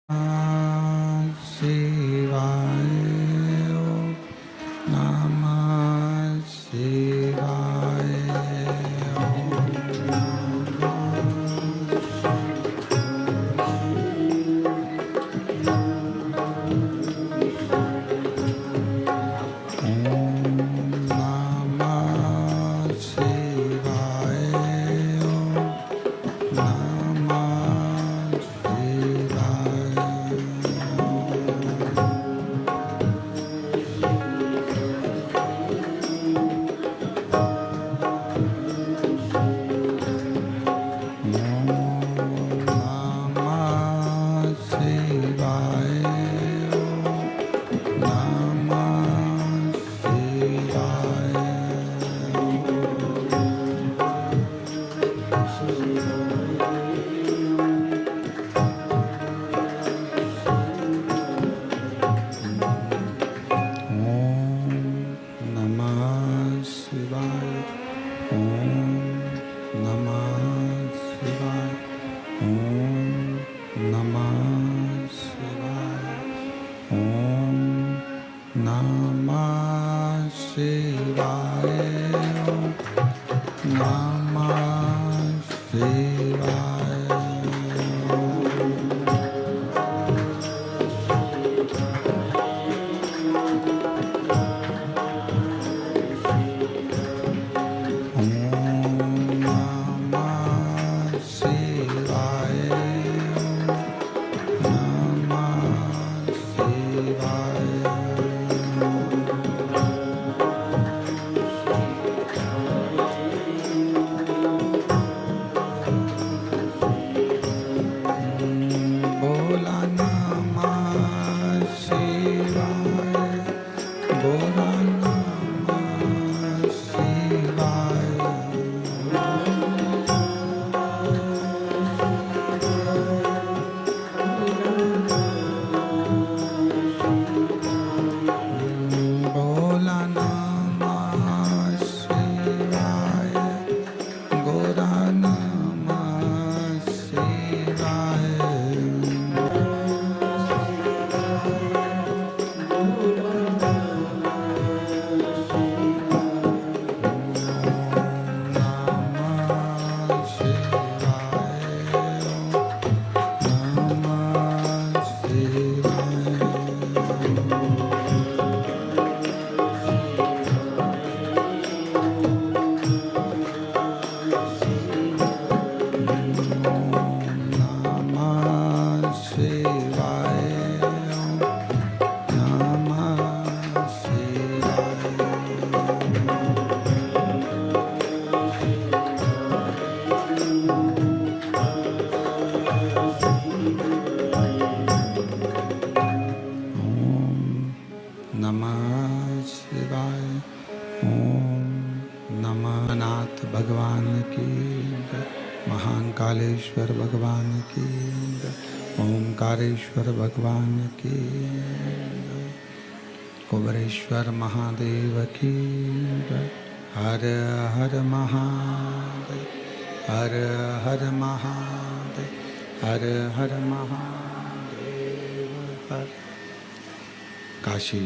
शिवाय ओम नमः शिवाय महाकालेश्वर भगवान की ओंकारेश्वर भगवान की कुबरेश्वर महादेव की हर हर महादेव हर हर महादेव हर हर महादेव हर। काशी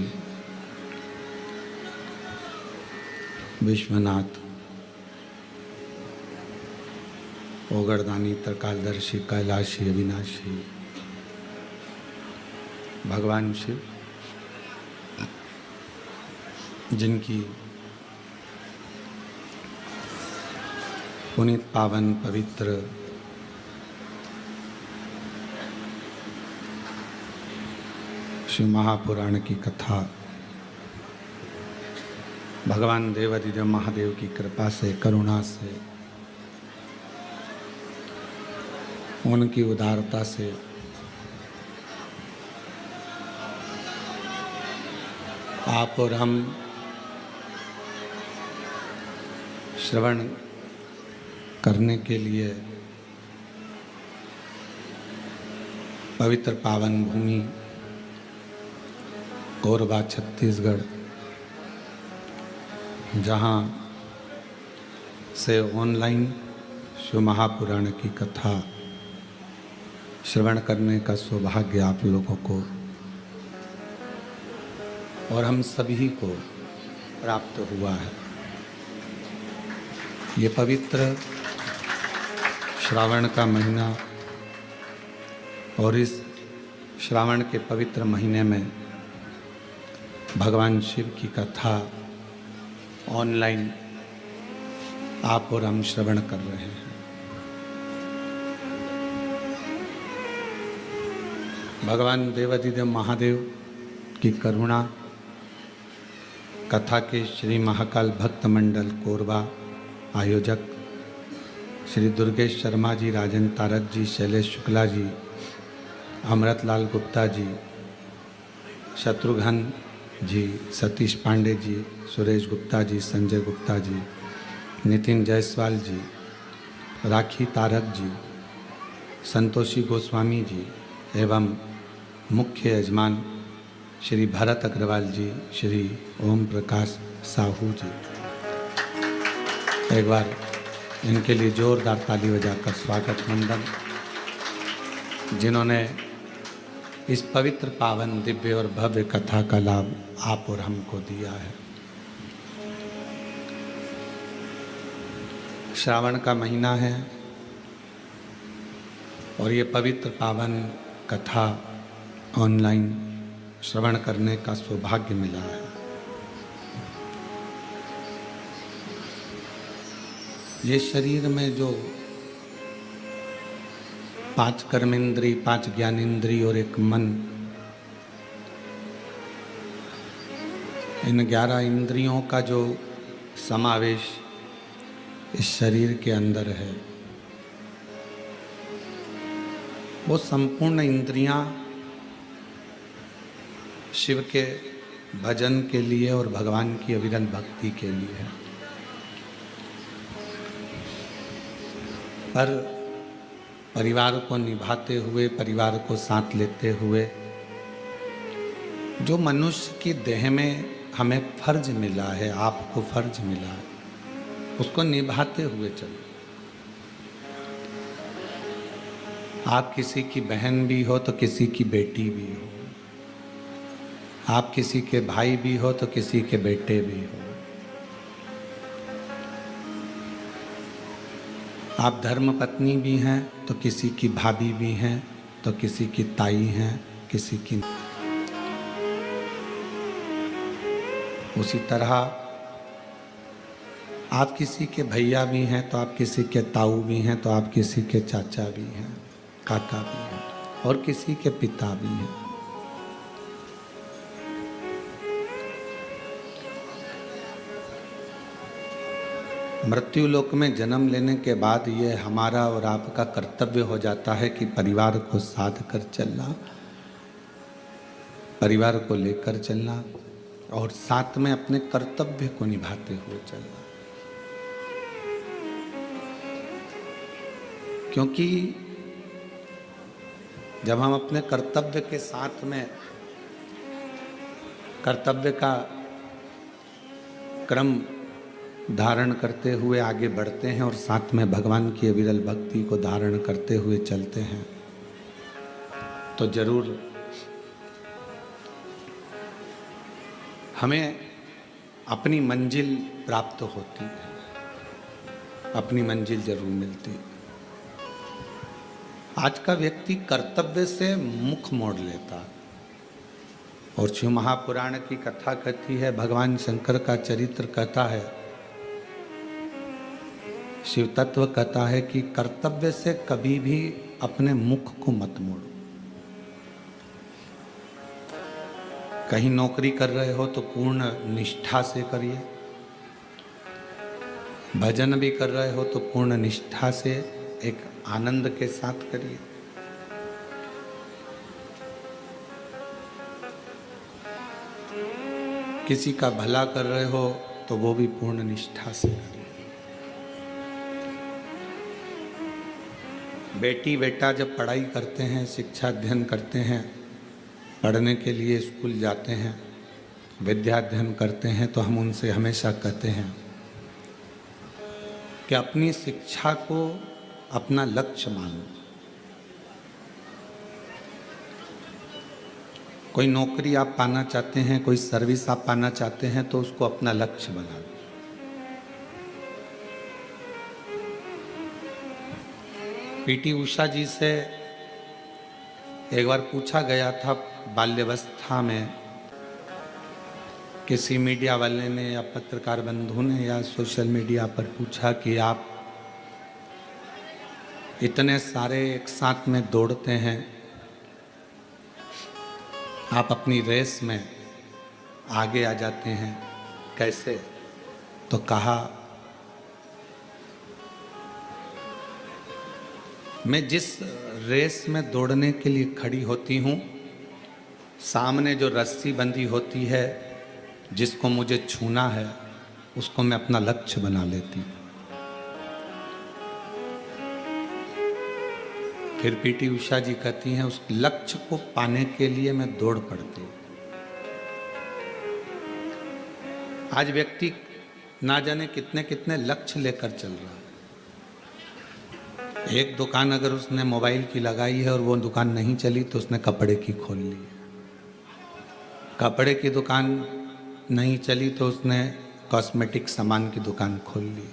विश्वनाथ ओगरदानी त्रिकालदर्शी कैलाशी अविनाशी भगवान शिव, जिनकी पुनीत पावन पवित्र शिव महापुराण की कथा भगवान देवाधिदेव महादेव की कृपा से, करुणा से, उनकी उदारता से आप और हम श्रवण करने के लिए पवित्र पावन भूमि कोरबा छत्तीसगढ़, जहाँ से ऑनलाइन शिव महापुराण की कथा श्रवण करने का सौभाग्य आप लोगों को और हम सभी को प्राप्त हुआ है। ये पवित्र श्रावण का महीना और इस श्रावण के पवित्र महीने में भगवान शिव की कथा ऑनलाइन आप और हम श्रवण कर रहे हैं। भगवान देवाधिदेव महादेव की करुणा, कथा के श्री महाकाल भक्त मंडल कोरबा आयोजक श्री दुर्गेश शर्मा जी, राजन तारक जी, शैलेश शुक्ला जी, अमृतलाल गुप्ता जी, शत्रुघ्न जी, सतीश पांडे जी, सुरेश गुप्ता जी, संजय गुप्ता जी, नितिन जायसवाल जी, राखी तारक जी, संतोषी गोस्वामी जी एवं मुख्य यजमान श्री भरत अग्रवाल जी, श्री ओम प्रकाश साहू जी, एक बार इनके लिए जोरदार ताली बजाकर स्वागत वंदन, जिन्होंने इस पवित्र पावन दिव्य और भव्य कथा का लाभ आप और हमको दिया है। श्रावण का महीना है और ये पवित्र पावन कथा ऑनलाइन श्रवण करने का सौभाग्य मिला है। ये शरीर में जो 5 कर्मेंद्री, 5 ज्ञानेंद्री और एक मन, इन 11 इंद्रियों का जो समावेश इस शरीर के अंदर है, वो संपूर्ण इंद्रियां शिव के भजन के लिए और भगवान की अविरल भक्ति के लिए है। पर परिवार को निभाते हुए, परिवार को साथ लेते हुए, जो मनुष्य की देह में हमें फर्ज मिला है, आपको फर्ज मिला है, उसको निभाते हुए चलो। आप किसी की बहन भी हो तो किसी की बेटी भी हो, आप किसी के भाई भी हो तो किसी के बेटे भी हो, आप धर्म पत्नी भी हैं तो किसी की भाभी भी हैं तो किसी की ताई हैं, किसी की। उसी तरह आप किसी के भैया भी हैं तो आप किसी के ताऊ भी हैं तो आप किसी के चाचा भी हैं, काका भी हैं और किसी के पिता भी हैं। मृत्यु लोक में जन्म लेने के बाद ये हमारा और आपका कर्तव्य हो जाता है कि परिवार को साथ कर चलना, परिवार को लेकर चलना और साथ में अपने कर्तव्य को निभाते हुए चलना। क्योंकि जब हम अपने कर्तव्य के साथ में कर्तव्य का क्रम धारण करते हुए आगे बढ़ते हैं और साथ में भगवान की अविरल भक्ति को धारण करते हुए चलते हैं, तो जरूर हमें अपनी मंजिल प्राप्त होती है, अपनी मंजिल जरूर मिलती है। आज का व्यक्ति कर्तव्य से मुख मोड़ लेता और शिव महापुराण की कथा कहती है, भगवान शंकर का चरित्र कहता है, शिव तत्व कहता है कि कर्तव्य से कभी भी अपने मुख को मत मोड़ो। कहीं नौकरी कर रहे हो तो पूर्ण निष्ठा से करिए, भजन भी कर रहे हो तो पूर्ण निष्ठा से एक आनंद के साथ करिए। किसी का भला कर रहे हो तो वो भी पूर्ण निष्ठा से करिए। बेटी बेटा जब पढ़ाई करते हैं, शिक्षा अध्ययन करते हैं, पढ़ने के लिए स्कूल जाते हैं, विद्या अध्ययन करते हैं, तो हम उनसे हमेशा कहते हैं कि अपनी शिक्षा को अपना लक्ष्य मानो। कोई नौकरी आप पाना चाहते हैं, कोई सर्विस आप पाना चाहते हैं, तो उसको अपना लक्ष्य बना लो। पीटी उषा जी से एक बार पूछा गया था बाल्यावस्था में, किसी मीडिया वाले ने या पत्रकार बंधु ने या सोशल मीडिया पर पूछा कि आप इतने सारे एक साथ में दौड़ते हैं, आप अपनी रेस में आगे आ जाते हैं, कैसे? तो कहा, मैं जिस रेस में दौड़ने के लिए खड़ी होती हूँ, सामने जो रस्सी बंधी होती है जिसको मुझे छूना है, उसको मैं अपना लक्ष्य बना लेती हूँ। फिर पीटी उषा जी कहती हैं, उस लक्ष्य को पाने के लिए मैं दौड़ पड़ती हूँ। आज व्यक्ति ना जाने कितने कितने लक्ष्य लेकर चल रहा है। एक दुकान अगर उसने मोबाइल की लगाई है और वो दुकान नहीं चली तो उसने कपड़े की खोल ली। कपड़े की दुकान नहीं चली तो उसने कॉस्मेटिक सामान की दुकान खोल ली।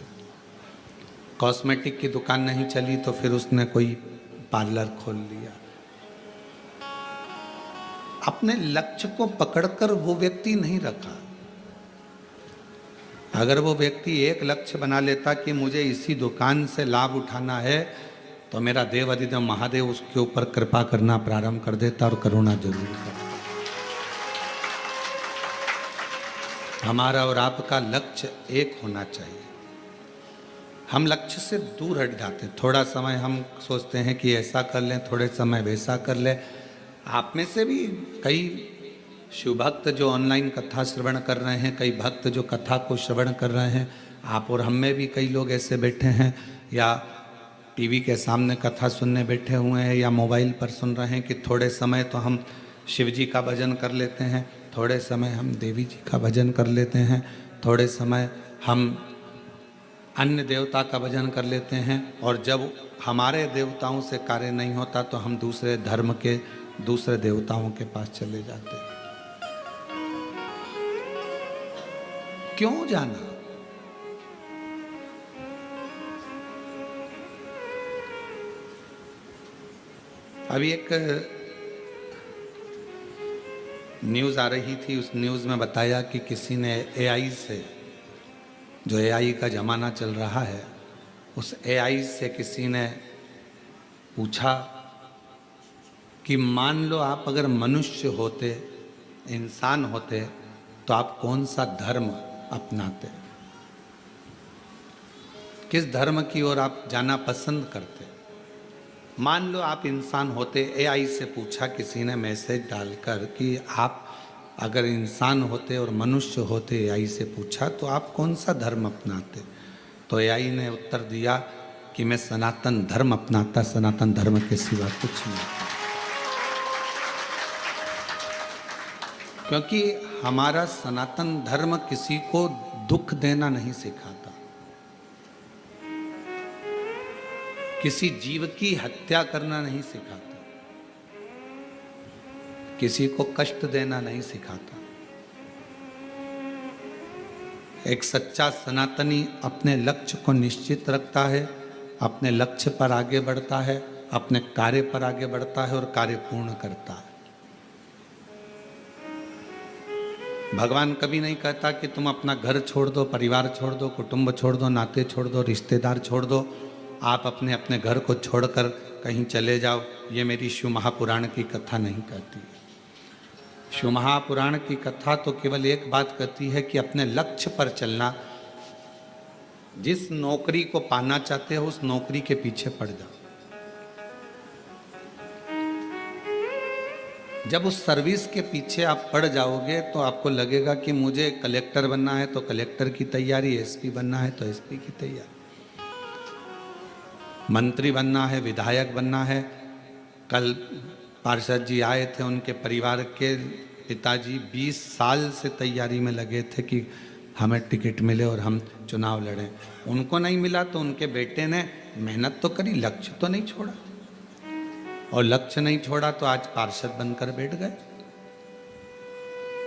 कॉस्मेटिक की दुकान नहीं चली तो फिर उसने कोई पार्लर खोल लिया। अपने लक्ष्य को पकड़कर वो व्यक्ति नहीं रखा। अगर वो व्यक्ति एक लक्ष्य बना लेता कि मुझे इसी दुकान से लाभ उठाना है, तो मेरा देव अधिदेव महादेव उसके ऊपर कृपा करना प्रारंभ कर देता और करुणा जरूर करता। हमारा और आपका लक्ष्य एक होना चाहिए। हम लक्ष्य से दूर हट जाते हैं। थोड़ा समय हम सोचते हैं कि ऐसा कर लें, थोड़े समय वैसा कर लें। आप में से भी कई शिव भक्त जो ऑनलाइन कथा श्रवण कर रहे हैं, कई भक्त जो कथा को श्रवण कर रहे हैं, आप और हम में भी कई लोग ऐसे बैठे हैं या टीवी के सामने कथा सुनने बैठे हुए हैं या मोबाइल पर सुन रहे हैं कि थोड़े समय तो हम शिव जी का भजन कर लेते हैं, थोड़े समय हम देवी जी का भजन कर लेते हैं, थोड़े समय हम अन्य देवता का भजन कर लेते हैं, और जब हमारे देवताओं से कार्य नहीं होता तो हम दूसरे धर्म के दूसरे देवताओं के पास चले जाते हैं। क्यों जाना? अभी एक न्यूज़ आ रही थी, उस न्यूज़ में बताया कि किसी ने एआई से, जो एआई का ज़माना चल रहा है, उस एआई से किसी ने पूछा कि मान लो आप अगर मनुष्य होते, इंसान होते, तो आप कौन सा धर्म अपनाते? किस धर्म की ओर आप जाना पसंद करते? मान लो आप इंसान होते, एआई से पूछा किसी ने मैसेज डालकर कि आप अगर इंसान होते और मनुष्य होते, एआई से पूछा, तो आप कौन सा धर्म अपनाते? तो एआई ने उत्तर दिया कि मैं सनातन धर्म अपनाता, सनातन धर्म के सिवा कुछ नहीं। क्योंकि हमारा सनातन धर्म किसी को दुख देना नहीं सिखाता, किसी जीव की हत्या करना नहीं सिखाता, किसी को कष्ट देना नहीं सिखाता। एक सच्चा सनातनी अपने लक्ष्य को निश्चित रखता है, अपने लक्ष्य पर आगे बढ़ता है, अपने कार्य पर आगे बढ़ता है और कार्य पूर्ण करता है। भगवान कभी नहीं कहता कि तुम अपना घर छोड़ दो, परिवार छोड़ दो, कुटुंब छोड़ दो, नाते छोड़ दो, रिश्तेदार छोड़ दो, आप अपने अपने घर को छोड़कर कहीं चले जाओ। ये मेरी शिव महापुराण की कथा नहीं कहती। शिव महापुराण की कथा तो केवल एक बात कहती है कि अपने लक्ष्य पर चलना। जिस नौकरी को पाना चाहते हो उस नौकरी के पीछे पड़ जाओ। जब उस सर्विस के पीछे आप पड़ जाओगे तो आपको लगेगा कि मुझे कलेक्टर बनना है तो कलेक्टर की तैयारी, एसपी बनना है तो एसपी की तैयारी, मंत्री बनना है, विधायक बनना है। कल पार्षद जी आए थे, उनके परिवार के पिताजी 20 साल से तैयारी में लगे थे कि हमें टिकट मिले और हम चुनाव लड़ें। उनको नहीं मिला तो उनके बेटे ने मेहनत तो करी, लक्ष्य तो नहीं छोड़ा, और लक्ष्य नहीं छोड़ा तो आज पार्षद बनकर बैठ गए।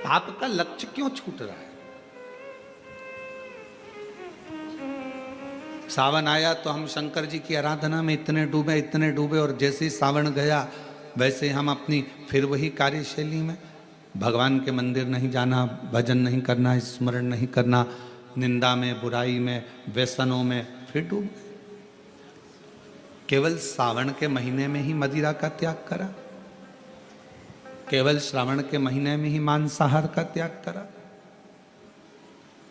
आपका लक्ष्य क्यों छूट रहा है? सावन आया तो हम शंकर जी की आराधना में इतने डूबे और जैसे ही सावन गया वैसे हम अपनी फिर वही कार्यशैली में, भगवान के मंदिर नहीं जाना, भजन नहीं करना, स्मरण नहीं करना, निंदा में, बुराई में, व्यसनों में फिर डूब गए। केवल सावन के महीने में ही मदिरा का त्याग करा, केवल श्रावण के महीने में ही मांसाहार का त्याग करा,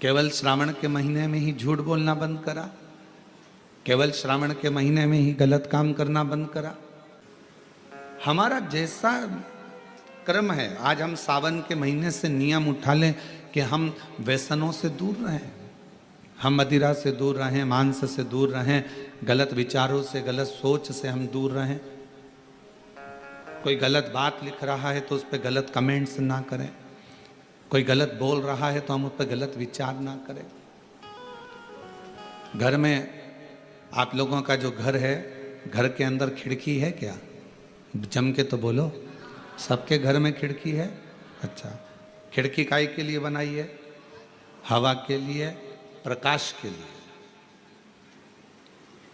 केवल श्रावण के महीने में ही झूठ बोलना बंद करा, केवल श्रावण के महीने में ही गलत काम करना बंद करा। हमारा जैसा कर्म है, आज हम सावन के महीने से नियम उठा लें कि हम व्यसनों से दूर रहें, हम मदिरा से दूर रहें, मांस से दूर रहें, गलत विचारों से, गलत सोच से हम दूर रहें। कोई गलत बात लिख रहा है तो उस पर गलत कमेंट्स ना करें, कोई गलत बोल रहा है तो हम उस पर गलत विचार ना करें। घर में आप लोगों का जो घर है, घर के अंदर खिड़की है क्या? जम के तो बोलो, सबके घर में खिड़की है। अच्छा, खिड़की काहे के लिए बनाई है? हवा के लिए, प्रकाश के लिए।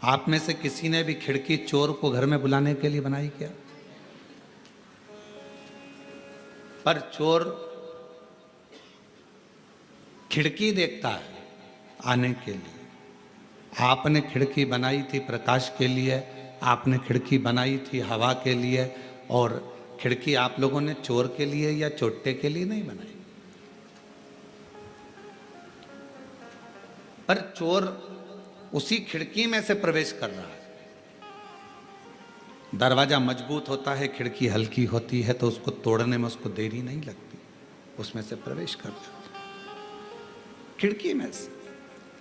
आप में से किसी ने भी खिड़की चोर को घर में बुलाने के लिए बनाई क्या? पर चोर खिड़की देखता है आने के लिए। आपने खिड़की बनाई थी प्रकाश के लिए, आपने खिड़की बनाई थी हवा के लिए, और खिड़की आप लोगों ने चोर के लिए या चोट्टे के लिए नहीं बनाई। पर चोर उसी खिड़की में से प्रवेश कर रहा है। दरवाजा मजबूत होता है, खिड़की हल्की होती है, तो उसको तोड़ने में उसको देरी नहीं लगती, उसमें से प्रवेश कर जाता है खिड़की में से।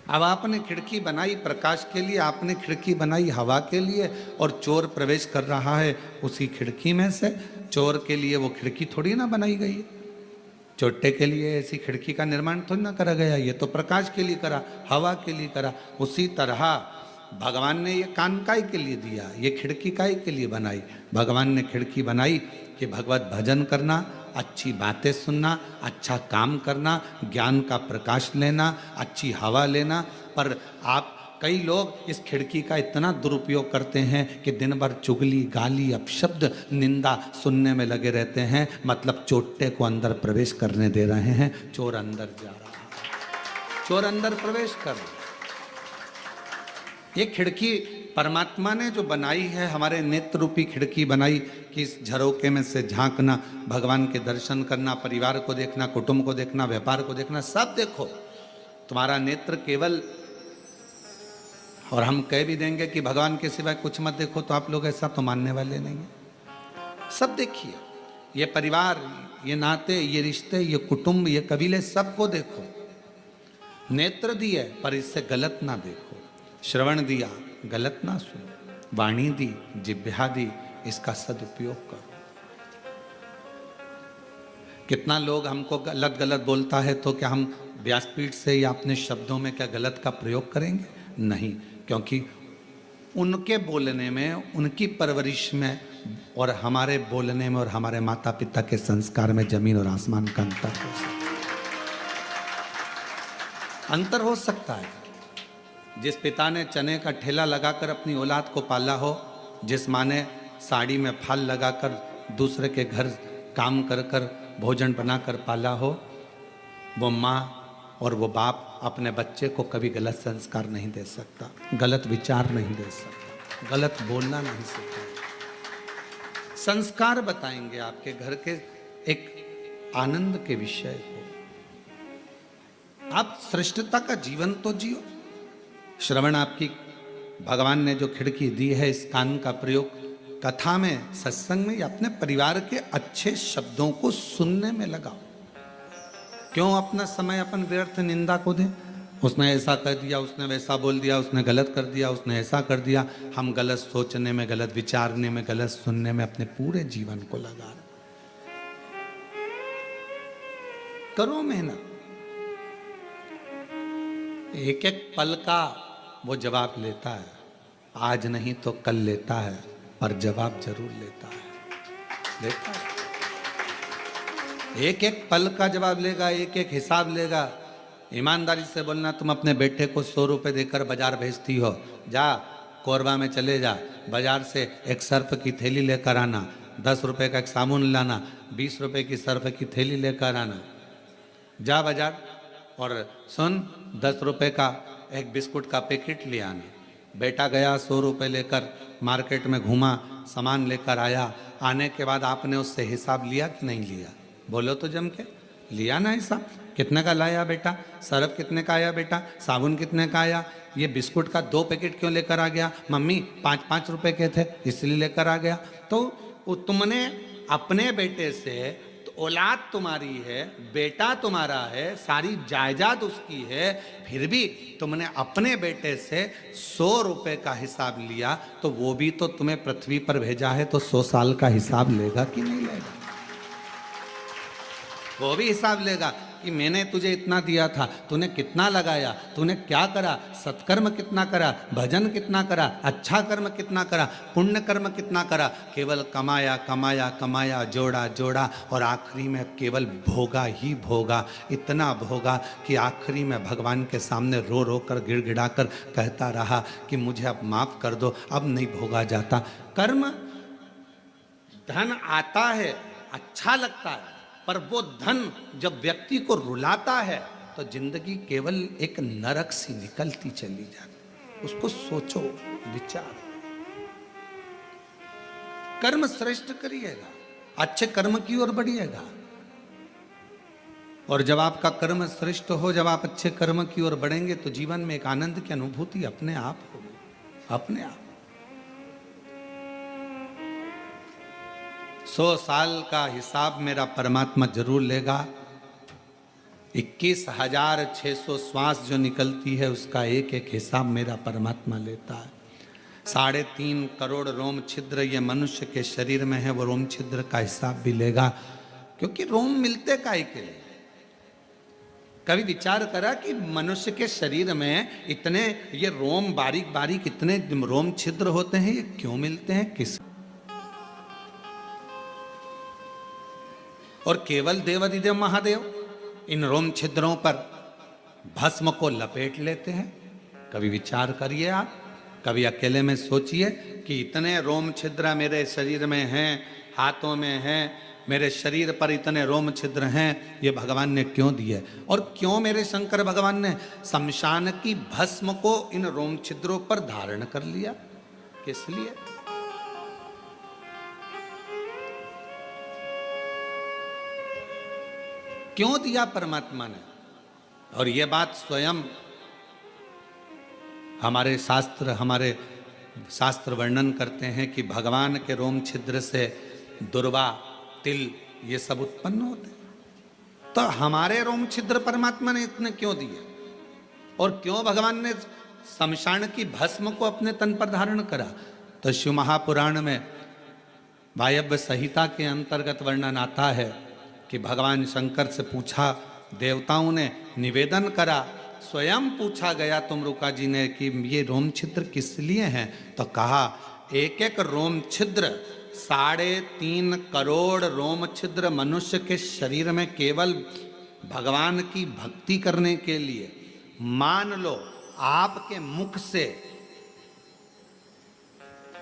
अब आपने खिड़की बनाई प्रकाश के लिए, आपने खिड़की बनाई हवा के लिए, और चोर प्रवेश कर रहा है उसी खिड़की में से। चोर के लिए वो खिड़की थोड़ी ना बनाई गई है, चोट्टे के लिए ऐसी खिड़की का निर्माण थोड़ी ना करा गया, ये तो प्रकाश के लिए करा, हवा के लिए करा। उसी तरह भगवान ने ये कान काय के लिए दिया, ये खिड़की काय के लिए बनाई? भगवान ने खिड़की बनाई कि भगवत भजन करना, अच्छी बातें सुनना, अच्छा काम करना, ज्ञान का प्रकाश लेना, अच्छी हवा लेना। पर आप कई लोग इस खिड़की का इतना दुरुपयोग करते हैं कि दिन भर चुगली, गाली, अपशब्द, निंदा सुनने में लगे रहते हैं। मतलब चोट्टे को अंदर प्रवेश करने दे रहे हैं, चोर अंदर जा रहा है, चोर अंदर प्रवेश कर रहा है। ये खिड़की परमात्मा ने जो बनाई है, हमारे नेत्र रूपी खिड़की बनाई कि इस झरोके में से झांकना, भगवान के दर्शन करना, परिवार को देखना, कुटुंब को देखना, व्यापार को देखना, सब देखो। तुम्हारा नेत्र केवल, और हम कह भी देंगे कि भगवान के सिवाय कुछ मत देखो, तो आप लोग ऐसा तो मानने वाले नहीं है। सब देखिए, ये परिवार, ये नाते, ये रिश्ते, ये कुटुंब, ये कबीले, सबको देखो। नेत्र दिए पर इससे गलत ना देखो, श्रवण दिया गलत ना सुनो, वाणी दी, जिह्वा दी, इसका सदुपयोग करो। कितना लोग हमको गलत गलत बोलता है तो क्या हम व्यासपीठ से या अपने शब्दों में क्या गलत का प्रयोग करेंगे? नहीं, क्योंकि उनके बोलने में, उनकी परवरिश में और हमारे बोलने में और हमारे माता पिता के संस्कार में जमीन और आसमान का अंतर हो सकता है। जिस पिता ने चने का ठेला लगाकर अपनी औलाद को पाला हो, जिस माँ ने साड़ी में फाल लगाकर दूसरे के घर काम कर कर भोजन बनाकर पाला हो, वो माँ और वो बाप अपने बच्चे को कभी गलत संस्कार नहीं दे सकता, गलत विचार नहीं दे सकता, गलत बोलना नहीं सकता। संस्कार बताएंगे आपके घर के एक आनंद के विषय को। आप श्रेष्ठता का जीवन तो जियो। श्रवण आपकी भगवान ने जो खिड़की दी है, इस कान का प्रयोग कथा में, सत्संग में या अपने परिवार के अच्छे शब्दों को सुनने में लगाओ। क्यों अपना समय अपन व्यर्थ निंदा को दें? उसने ऐसा कर दिया, उसने वैसा बोल दिया, उसने गलत कर दिया, उसने ऐसा कर दिया। हम गलत सोचने में, गलत विचारने में, गलत सुनने में अपने पूरे जीवन को लगा रहे। करो मेहनत, एक एक पल का वो जवाब लेता है। आज नहीं तो कल लेता है, पर जवाब जरूर लेता है, लेता है। एक एक पल का जवाब लेगा, एक एक हिसाब लेगा। ईमानदारी से बोलना, तुम अपने बेटे को 100 रुपये देकर बाजार भेजती हो, जा कोरबा में चले जा, बाजार से एक सर्फ की थैली लेकर आना, 10 रुपये का एक साबुन लाना, 20 रुपये की सर्फ की थैली लेकर आना, जा बाजार और सुन 10 रुपये का एक बिस्कुट का पैकेट ले आना। बेटा गया 100 रुपये लेकर मार्केट में घूमा, सामान लेकर आया, आने के बाद आपने उससे हिसाब लिया कि नहीं लिया? बोलो तो जम के, लिया ना हिसाब? कितने का लाया बेटा? सर्फ कितने का आया बेटा? साबुन कितने का आया? ये बिस्कुट का 2 पैकेट क्यों लेकर आ गया? मम्मी 5-5 रुपए के थे इसलिए लेकर आ गया। तो तुमने अपने बेटे से, तो औलाद तुम्हारी है, बेटा तुम्हारा है, सारी जायदाद उसकी है, फिर भी तुमने अपने बेटे से 100 रुपए का हिसाब लिया, तो वो भी तो तुम्हें पृथ्वी पर भेजा है, तो 100 साल का हिसाब लेगा कि नहीं लेगा? वो भी हिसाब लेगा कि मैंने तुझे इतना दिया था, तूने कितना लगाया, तूने क्या करा, सत्कर्म कितना करा, भजन कितना करा, अच्छा कर्म कितना करा, पुण्य कर्म कितना करा। केवल कमाया कमाया कमाया, जोड़ा जोड़ा, और आखिरी में केवल भोगा ही भोगा, इतना भोगा कि आखिरी में भगवान के सामने रो रो कर गिड़गिड़ा कर कहता रहा कि मुझे अब माफ़ कर दो, अब नहीं भोगा जाता। कर्म, धन आता है, अच्छा लगता है, पर वो धन जब व्यक्ति को रुलाता है तो जिंदगी केवल एक नरक सी निकलती चली जाती। उसको सोचो, विचार, कर्म श्रेष्ठ करिएगा, अच्छे कर्म की ओर बढ़िएगा, और जब आपका कर्म श्रेष्ठ हो, जब आप अच्छे कर्म की ओर बढ़ेंगे तो जीवन में एक आनंद की अनुभूति अपने आप होगी, अपने आप। 100 साल का हिसाब मेरा परमात्मा जरूर लेगा। 21,600 श्वास जो निकलती है उसका एक एक हिसाब मेरा परमात्मा लेता है। 3.5 करोड़ रोम छिद्र ये मनुष्य के शरीर में है, वो रोम छिद्र का हिसाब भी लेगा, क्योंकि रोम मिलते काहे के लिए? कभी विचार करा कि मनुष्य के शरीर में इतने ये रोम बारीक बारीक इतने रोम छिद्र होते हैं, ये क्यों मिलते हैं, किस? और केवल देवाधिदेव महादेव इन रोम छिद्रों पर भस्म को लपेट लेते हैं। कभी विचार करिए आप, कभी अकेले में सोचिए कि इतने रोम छिद्र मेरे शरीर में हैं, हाथों में हैं, मेरे शरीर पर इतने रोम छिद्र हैं, ये भगवान ने क्यों दिए? और क्यों मेरे शंकर भगवान ने शमशान की भस्म को इन रोम छिद्रों पर धारण कर लिया? किस लिए? क्यों दिया परमात्मा ने? और ये बात स्वयं हमारे शास्त्र वर्णन करते हैं कि भगवान के रोम छिद्र से दुर्वा, तिल ये सब उत्पन्न होते हैं। तो हमारे रोम छिद्र परमात्मा ने इतने क्यों दिए? और क्यों भगवान ने शमशान की भस्म को अपने तन पर धारण करा? तो शिव महापुराण में वायव्य संहिता के अंतर्गत वर्णन आता है कि भगवान शंकर से पूछा, देवताओं ने निवेदन करा, स्वयं पूछा गया तुमरुका जी ने कि ये रोम छिद्र किस लिए हैं? तो कहा एक एक रोम छिद्र 3.5 करोड़ रोम छिद्र मनुष्य के शरीर में केवल भगवान की भक्ति करने के लिए। मान लो आपके मुख से,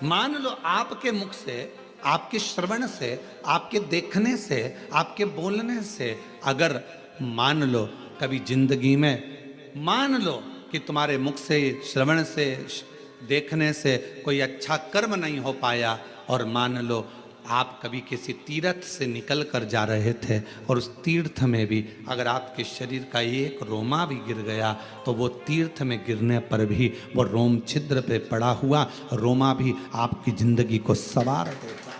मान लो आपके मुख से, आपके श्रवण से, आपके देखने से, आपके बोलने से, अगर मान लो कभी जिंदगी में मान लो कि तुम्हारे मुख से, श्रवण से, देखने से कोई अच्छा कर्म नहीं हो पाया, और मान लो आप कभी किसी तीर्थ से निकल कर जा रहे थे और उस तीर्थ में भी अगर आपके शरीर का एक रोमा भी गिर गया तो वो तीर्थ में गिरने पर भी वो रोम छिद्र पे पड़ा हुआ रोमा भी आपकी जिंदगी को संवार देता है।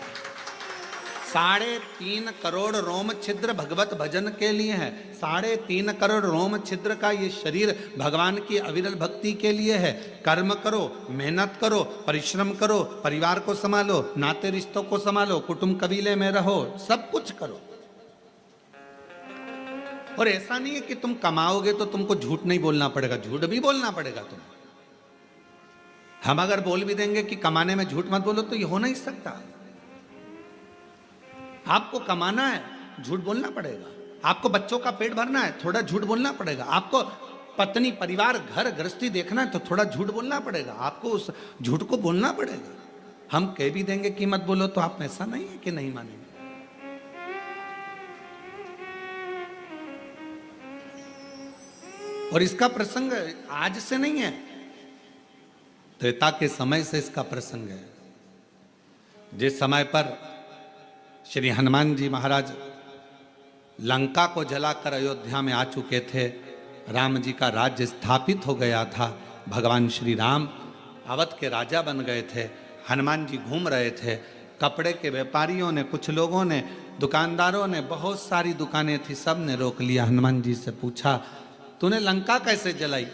3.5 करोड़ रोम छिद्र भगवत भजन के लिए है। 3.5 करोड़ रोम छिद्र का ये शरीर भगवान की अविरल भक्ति के लिए है। कर्म करो, मेहनत करो, परिश्रम करो, परिवार को संभालो, नाते रिश्तों को संभालो, कुटुंब कबीले में रहो, सब कुछ करो। और ऐसा नहीं है कि तुम कमाओगे तो तुमको झूठ नहीं बोलना पड़ेगा, झूठ भी बोलना पड़ेगा तुम्हें। हम अगर बोल भी देंगे कि कमाने में झूठ मत बोलो तो ये हो नहीं सकता। आपको कमाना है, झूठ बोलना पड़ेगा। आपको बच्चों का पेट भरना है, थोड़ा झूठ बोलना पड़ेगा। आपको पत्नी, परिवार, घर गृहस्थी देखना है तो थोड़ा झूठ बोलना पड़ेगा। आपको उस झूठ को बोलना पड़ेगा। हम कह भी देंगे कि मत बोलो तो आप ऐसा नहीं है कि नहीं मानेंगे। और इसका प्रसंग आज से नहीं है, त्रेता के समय से इसका प्रसंग है। जिस समय पर श्री हनुमान जी महाराज लंका को जलाकर अयोध्या में आ चुके थे, राम जी का राज्य स्थापित हो गया था, भगवान श्री राम अवध के राजा बन गए थे, हनुमान जी घूम रहे थे। कपड़े के व्यापारियों ने, कुछ लोगों ने, दुकानदारों ने, बहुत सारी दुकानें थी, सब ने रोक लिया। हनुमान जी से पूछा, तूने लंका कैसे जलाई?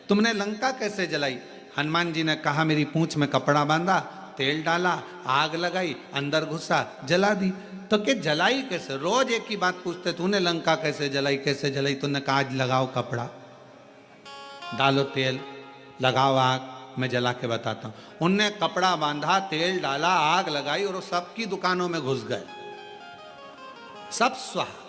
तुमने लंका कैसे जलाई? हनुमान जी ने कहा, मेरी पूंछ में कपड़ा बांधा, तेल डाला, आग लगाई, अंदर घुसा, जला दी। तो क्या जलाई कैसे? रोज एक ही बात पूछते, तूने लंका कैसे जलाई, कैसे जलाई? तूने कहा, आज लगाओ कपड़ा, डालो तेल, लगाओ आग, मैं जला के बताता हूं। उनने कपड़ा बांधा, तेल डाला, आग लगाई और सबकी दुकानों में घुस गए, सब स्वाहा।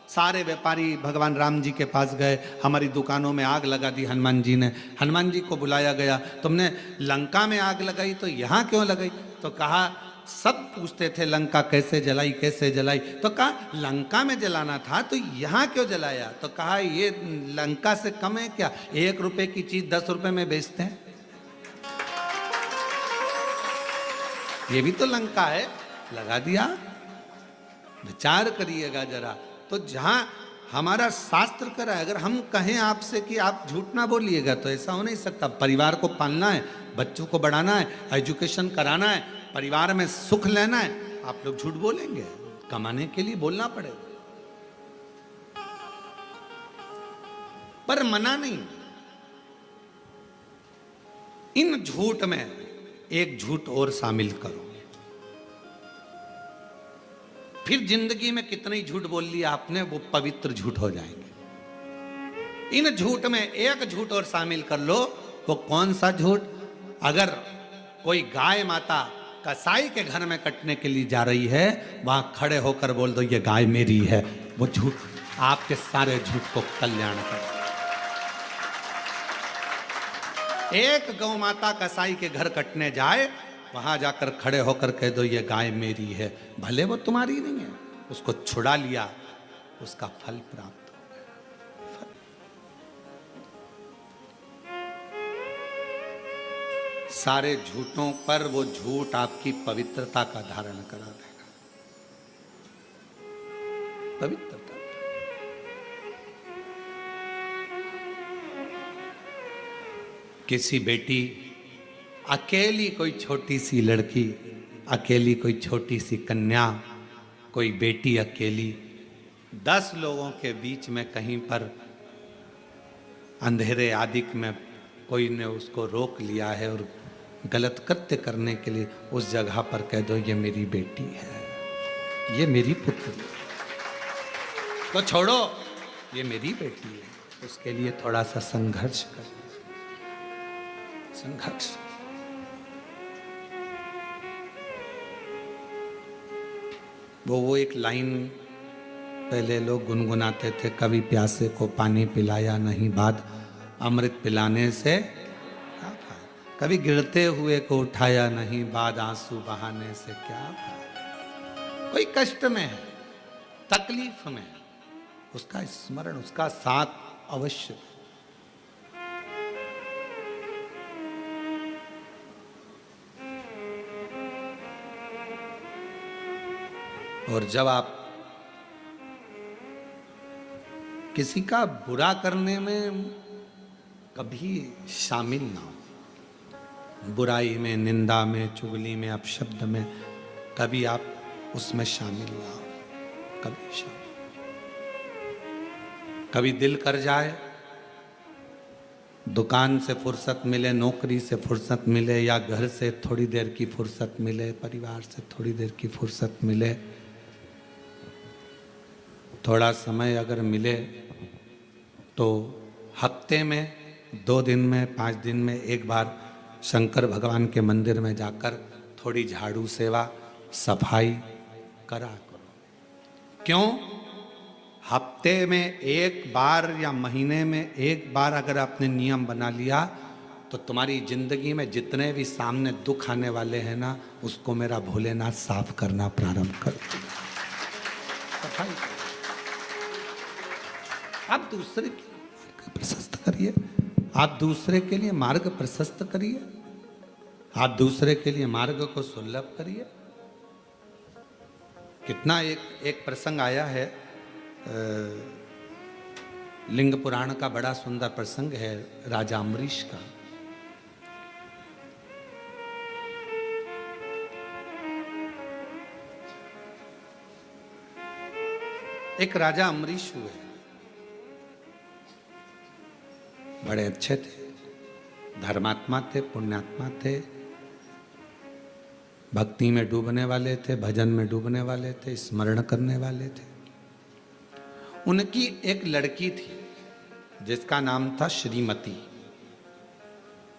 सारे व्यापारी भगवान राम जी के पास गए, हमारी दुकानों में आग लगा दी हनुमान जी ने। हनुमान जी को बुलाया गया, तुमने लंका में आग लगाई तो यहाँ क्यों लगाई? तो कहा, सब पूछते थे लंका कैसे जलाई, कैसे जलाई? तो कहा, लंका में जलाना था तो यहाँ क्यों जलाया? तो कहा, ये लंका से कम है क्या? 1 रुपए की चीज 10 रुपए में बेचते हैं, ये भी तो लंका है, लगा दिया। विचार करिएगा जरा। तो जहां हमारा शास्त्र करा है, अगर हम कहें आपसे कि आप झूठ ना बोलिएगा तो ऐसा हो नहीं सकता। परिवार को पालना है, बच्चों को बढ़ाना है, एजुकेशन कराना है, परिवार में सुख लेना है, आप लोग झूठ बोलेंगे? कमाने के लिए बोलना पड़ेगा, पर मना नहीं। इन झूठ में एक झूठ और शामिल करो, फिर जिंदगी में कितने झूठ बोल लिया आपने, वो पवित्र झूठ हो जाएंगे। इन झूठ में एक झूठ और शामिल कर लो। वो कौन सा झूठ? अगर कोई गाय माता कसाई के घर में कटने के लिए जा रही है, वहां खड़े होकर बोल दो, ये गाय मेरी है। वो झूठ आपके सारे झूठ को कल्याण कर। एक गौ माता कसाई के घर कटने जाए, वहां जाकर खड़े होकर कह दो, ये गाय मेरी है। भले वो तुम्हारी नहीं है, उसको छुड़ा लिया, उसका फल प्राप्त हो गया। सारे झूठों पर वो झूठ आपकी पवित्रता का धारण करा देगा। पवित्रता। किसी बेटी, अकेली कोई छोटी सी लड़की, अकेली कोई छोटी सी कन्या, कोई बेटी अकेली 10 लोगों के बीच में कहीं पर अंधेरे आदिक में कोई ने उसको रोक लिया है और गलत कृत्य करने के लिए उस जगह पर कह दो, ये मेरी बेटी है, ये मेरी पुत्री, तो छोड़ो, ये मेरी बेटी है। उसके लिए थोड़ा सा संघर्ष कर, संघर्ष। वो एक लाइन पहले लोग गुनगुनाते थे, कभी प्यासे को पानी पिलाया नहीं, बाद अमृत पिलाने से क्या फायदा? कभी गिरते हुए को उठाया नहीं, बाद आंसू बहाने से क्या फायदा? कोई कष्ट में है, तकलीफ में है, उसका स्मरण, उसका साथ अवश्य। और जब आप किसी का बुरा करने में कभी शामिल ना हो, बुराई में, निंदा में, चुगली में, अपशब्द में, कभी आप उसमें शामिल ना हो, कभी शामिल। कभी दिल कर जाए, दुकान से फुर्सत मिले, नौकरी से फुर्सत मिले, या घर से थोड़ी देर की फुर्सत मिले, परिवार से थोड़ी देर की फुर्सत मिले, थोड़ा समय अगर मिले तो हफ्ते में, 2 दिन में, 5 दिन में एक बार शंकर भगवान के मंदिर में जाकर थोड़ी झाड़ू सेवा, सफाई करा करो। क्यों? हफ्ते में एक बार या महीने में एक बार अगर आपने नियम बना लिया तो तुम्हारी जिंदगी में जितने भी सामने दुख आने वाले हैं ना, उसको मेरा भोलेनाथ साफ करना प्रारंभ कर देगा। सफाई आप दूसरे के मार्ग प्रशस्त करिए, आप दूसरे के लिए मार्ग प्रशस्त करिए, आप दूसरे के लिए मार्ग को सुलभ करिए। कितना एक प्रसंग आया है, लिंग पुराण का बड़ा सुंदर प्रसंग है राजा अम्बरीश का। एक राजा अम्बरीश हुए, बड़े अच्छे थे, धर्मात्मा थे, पुण्यात्मा थे, भक्ति में डूबने वाले थे, भजन में डूबने वाले थे, स्मरण करने वाले थे। उनकी एक लड़की थी जिसका नाम था श्रीमती।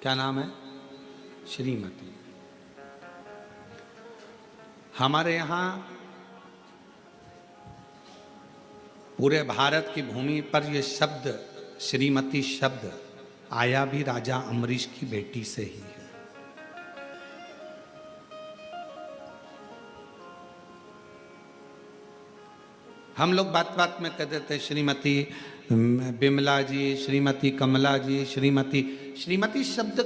क्या नाम है? श्रीमती। हमारे यहां पूरे भारत की भूमि पर यह शब्द श्रीमती शब्द आया भी राजा अम्बरीश की बेटी से ही है। हम लोग बात बात में कहते थे श्रीमती बिमला जी, श्रीमती कमला जी, श्रीमती। श्रीमती शब्द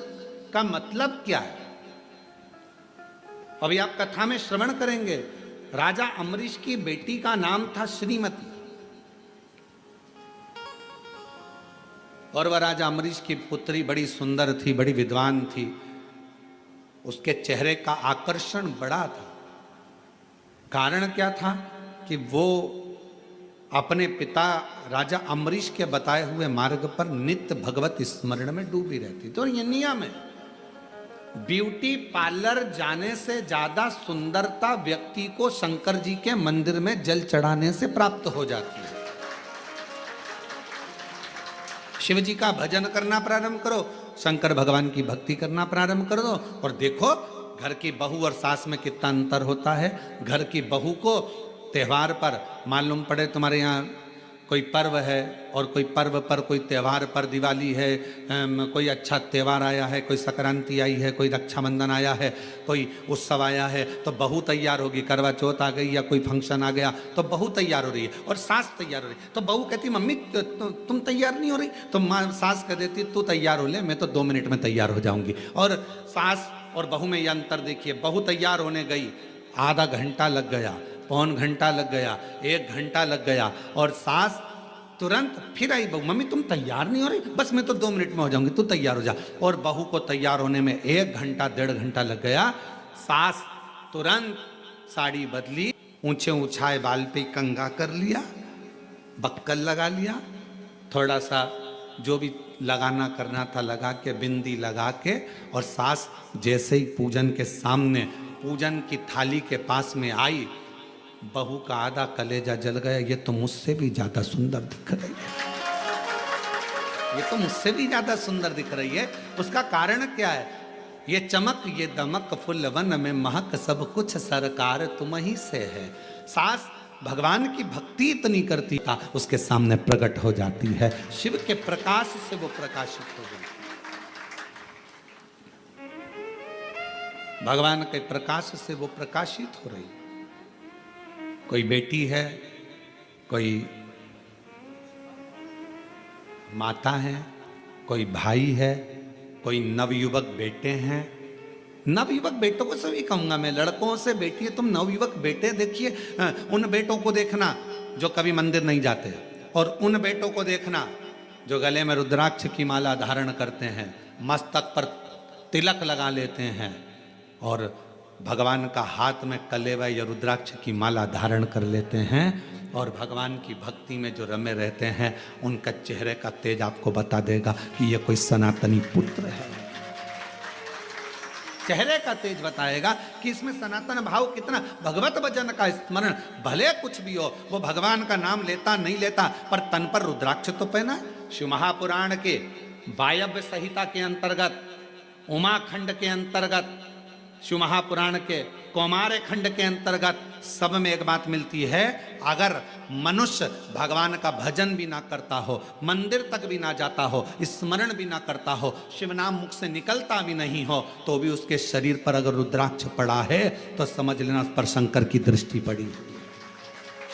का मतलब क्या है? अभी आप कथा में श्रवण करेंगे, राजा अम्बरीश की बेटी का नाम था श्रीमती। और वह राजा अम्बरीश की पुत्री बड़ी सुंदर थी, बड़ी विद्वान थी, उसके चेहरे का आकर्षण बड़ा था। कारण क्या था कि वो अपने पिता राजा अम्बरीश के बताए हुए मार्ग पर नित्य भगवत स्मरण में डूबी रहती। तो ये नियम है, ब्यूटी पार्लर जाने से ज्यादा सुंदरता व्यक्ति को शंकर जी के मंदिर में जल चढ़ाने से प्राप्त हो जाती है। शिव जी का भजन करना प्रारंभ करो, शंकर भगवान की भक्ति करना प्रारंभ कर दो, और देखो घर की बहू और सास में कितना अंतर होता है। घर की बहू को त्योहार पर मालूम पड़े, तुम्हारे यहाँ कोई पर्व है और कोई पर्व पर, कोई त्यौहार पर, दिवाली है, कोई अच्छा त्यौहार आया है, कोई संक्रांति आई है, कोई रक्षाबंधन आया है, कोई उत्सव आया है, तो बहू तैयार होगी। करवा चौथ आ गई या कोई फंक्शन आ गया तो बहू तैयार हो रही है और सास तैयार हो रही है। तो बहू कहती मम्मी तुम तैयार नहीं हो रही, तो सास कह देती तू तैयार हो ले, मैं तो 2 मिनट में तैयार हो जाऊंगी। और सास और बहू में यह अंतर देखिए, बहू तैयार होने गई, आधा घंटा लग गया, पौन घंटा लग गया, 1 घंटा लग गया, और सास तुरंत फिर आई, बहू मम्मी तुम तैयार नहीं हो रही, बस मैं तो 2 मिनट में हो जाऊंगी, तू तैयार हो जा। और बहू को तैयार होने में 1 घंटा 1.5 घंटा लग गया। सास तुरंत साड़ी बदली, ऊंचे ऊंचाए बाल पे कंघा कर लिया, बक्कल लगा लिया, थोड़ा सा जो भी लगाना करना था लगा के, बिंदी लगा के, और सास जैसे ही पूजन के सामने, पूजन की थाली के पास में आई, बहू का आधा कलेजा जल गया। ये तो मुझसे भी ज्यादा सुंदर दिख रही है, ये तो मुझसे भी ज्यादा सुंदर दिख रही है। उसका कारण क्या है? ये चमक, ये दमक, फुल वन में महक, सब कुछ सरकार तुम ही से है। सास भगवान की भक्ति इतनी करती था, उसके सामने प्रकट हो जाती है, शिव के प्रकाश से वो प्रकाशित हो जाती है, भगवान के प्रकाश से वो प्रकाशित हो रही। कोई बेटी है, कोई माता है, कोई भाई है, कोई नवयुवक बेटे हैं। नवयुवक बेटों को सभी कहूंगा मैं, लड़कों से बेटी है, तुम नवयुवक बेटे देखिए, उन बेटों को देखना जो कभी मंदिर नहीं जाते, और उन बेटों को देखना जो गले में रुद्राक्ष की माला धारण करते हैं, मस्तक पर तिलक लगा लेते हैं, और भगवान का हाथ में कलेवा या रुद्राक्ष की माला धारण कर लेते हैं, और भगवान की भक्ति में जो रमे रहते हैं, उनका चेहरे का तेज आपको बता देगा कि ये कोई सनातनी पुत्र है। चेहरे का तेज बताएगा कि इसमें सनातन भाव कितना। भगवत भजन का स्मरण भले कुछ भी हो, वो भगवान का नाम लेता नहीं लेता, पर तन पर रुद्राक्ष तो पहना है। शिव महापुराण के वायव्य संहिता के अंतर्गत, उमाखंड के अंतर्गत शिव महापुराण के कौमार खंड के अंतर्गत सब में एक बात मिलती है, अगर मनुष्य भगवान का भजन भी ना करता हो, मंदिर तक भी ना जाता हो, स्मरण भी ना करता हो, शिव नाम मुख से निकलता भी नहीं हो, तो भी उसके शरीर पर अगर रुद्राक्ष पड़ा है तो समझ लेना उस पर शंकर की दृष्टि पड़ी,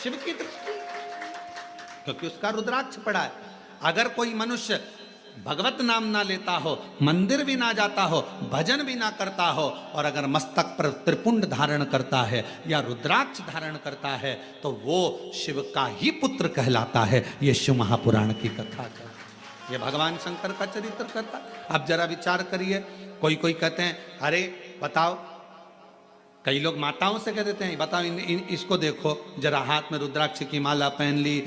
शिव की दृष्टि, क्योंकि उसका रुद्राक्ष पड़ा है। अगर कोई मनुष्य भगवत नाम ना लेता हो, मंदिर भी ना जाता हो, भजन भी ना करता हो, और अगर मस्तक पर त्रिपुंड धारण करता है या रुद्राक्ष धारण करता है, तो वो शिव का ही पुत्र कहलाता है। ये शिव महापुराण की कथा का, ये भगवान शंकर का चरित्र करता। अब जरा विचार करिए, कोई कहते हैं अरे बताओ, कई लोग माताओं से कह देते हैं बताओ इसको देखो जरा, हाथ में रुद्राक्ष की माला पहन ली,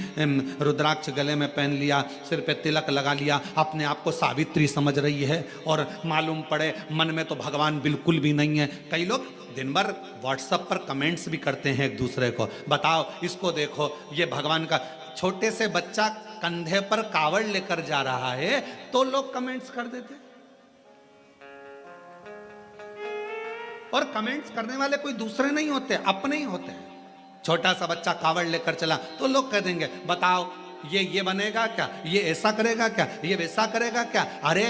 रुद्राक्ष गले में पहन लिया, सिर पे तिलक लगा लिया, अपने आप को सावित्री समझ रही है, और मालूम पड़े मन में तो भगवान बिल्कुल भी नहीं है। कई लोग दिन भर व्हाट्सएप पर कमेंट्स भी करते हैं एक दूसरे को, बताओ इसको देखो, ये भगवान का। छोटे से बच्चा कंधे पर कावड़ लेकर जा रहा है तो लोग कमेंट्स कर देते, और कमेंट्स करने वाले कोई दूसरे नहीं होते, अपने ही होते हैं। छोटा सा बच्चा कावड़ लेकर चला तो लोग कह देंगे बताओ ये बनेगा क्या, ये ऐसा करेगा क्या, ये वैसा करेगा क्या। अरे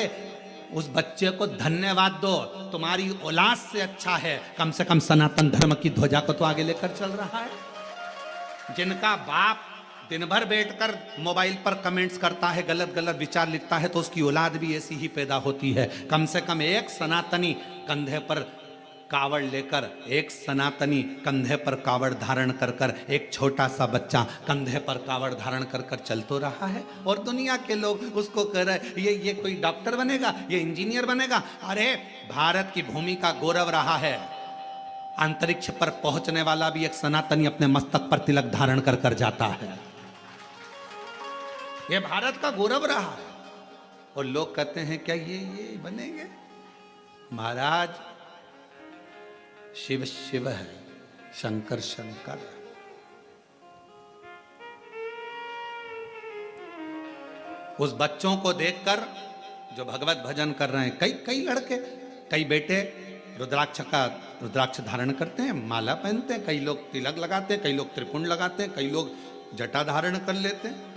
उस बच्चे को धन्यवाद दो, तुम्हारी औलाद से अच्छा है, कम से कम सनातन धर्म की ध्वजा को तो आगे लेकर चल रहा है। जिनका बाप दिन भर बैठकर मोबाइल पर कमेंट्स करता है, गलत गलत विचार लिखता है, तो उसकी औलाद भी ऐसी ही पैदा होती है। कम से कम एक सनातनी कंधे पर कावड़ लेकर, एक सनातनी कंधे पर कावड़ धारण कर कर, एक छोटा सा बच्चा कंधे पर कावड़ धारण कर कर चल तो रहा है, और दुनिया के लोग उसको कह रहे ये कोई डॉक्टर बनेगा, ये इंजीनियर बनेगा। अरे भारत की भूमि का गौरव रहा है, अंतरिक्ष पर पहुंचने वाला भी एक सनातनी अपने मस्तक पर तिलक धारण कर कर जाता है। ये भारत का गौरव रहा है, और लोग कहते हैं क्या ये बनेंगे। महाराज शिव शिव है, शंकर शंकर है। उस बच्चों को देखकर जो भगवत भजन कर रहे हैं, कई लड़के, कई बेटे रुद्राक्ष धारण करते हैं, माला पहनते हैं, कई लोग तिलक लगाते हैं, कई लोग त्रिपुंड लगाते हैं, कई लोग जटा धारण कर लेते हैं।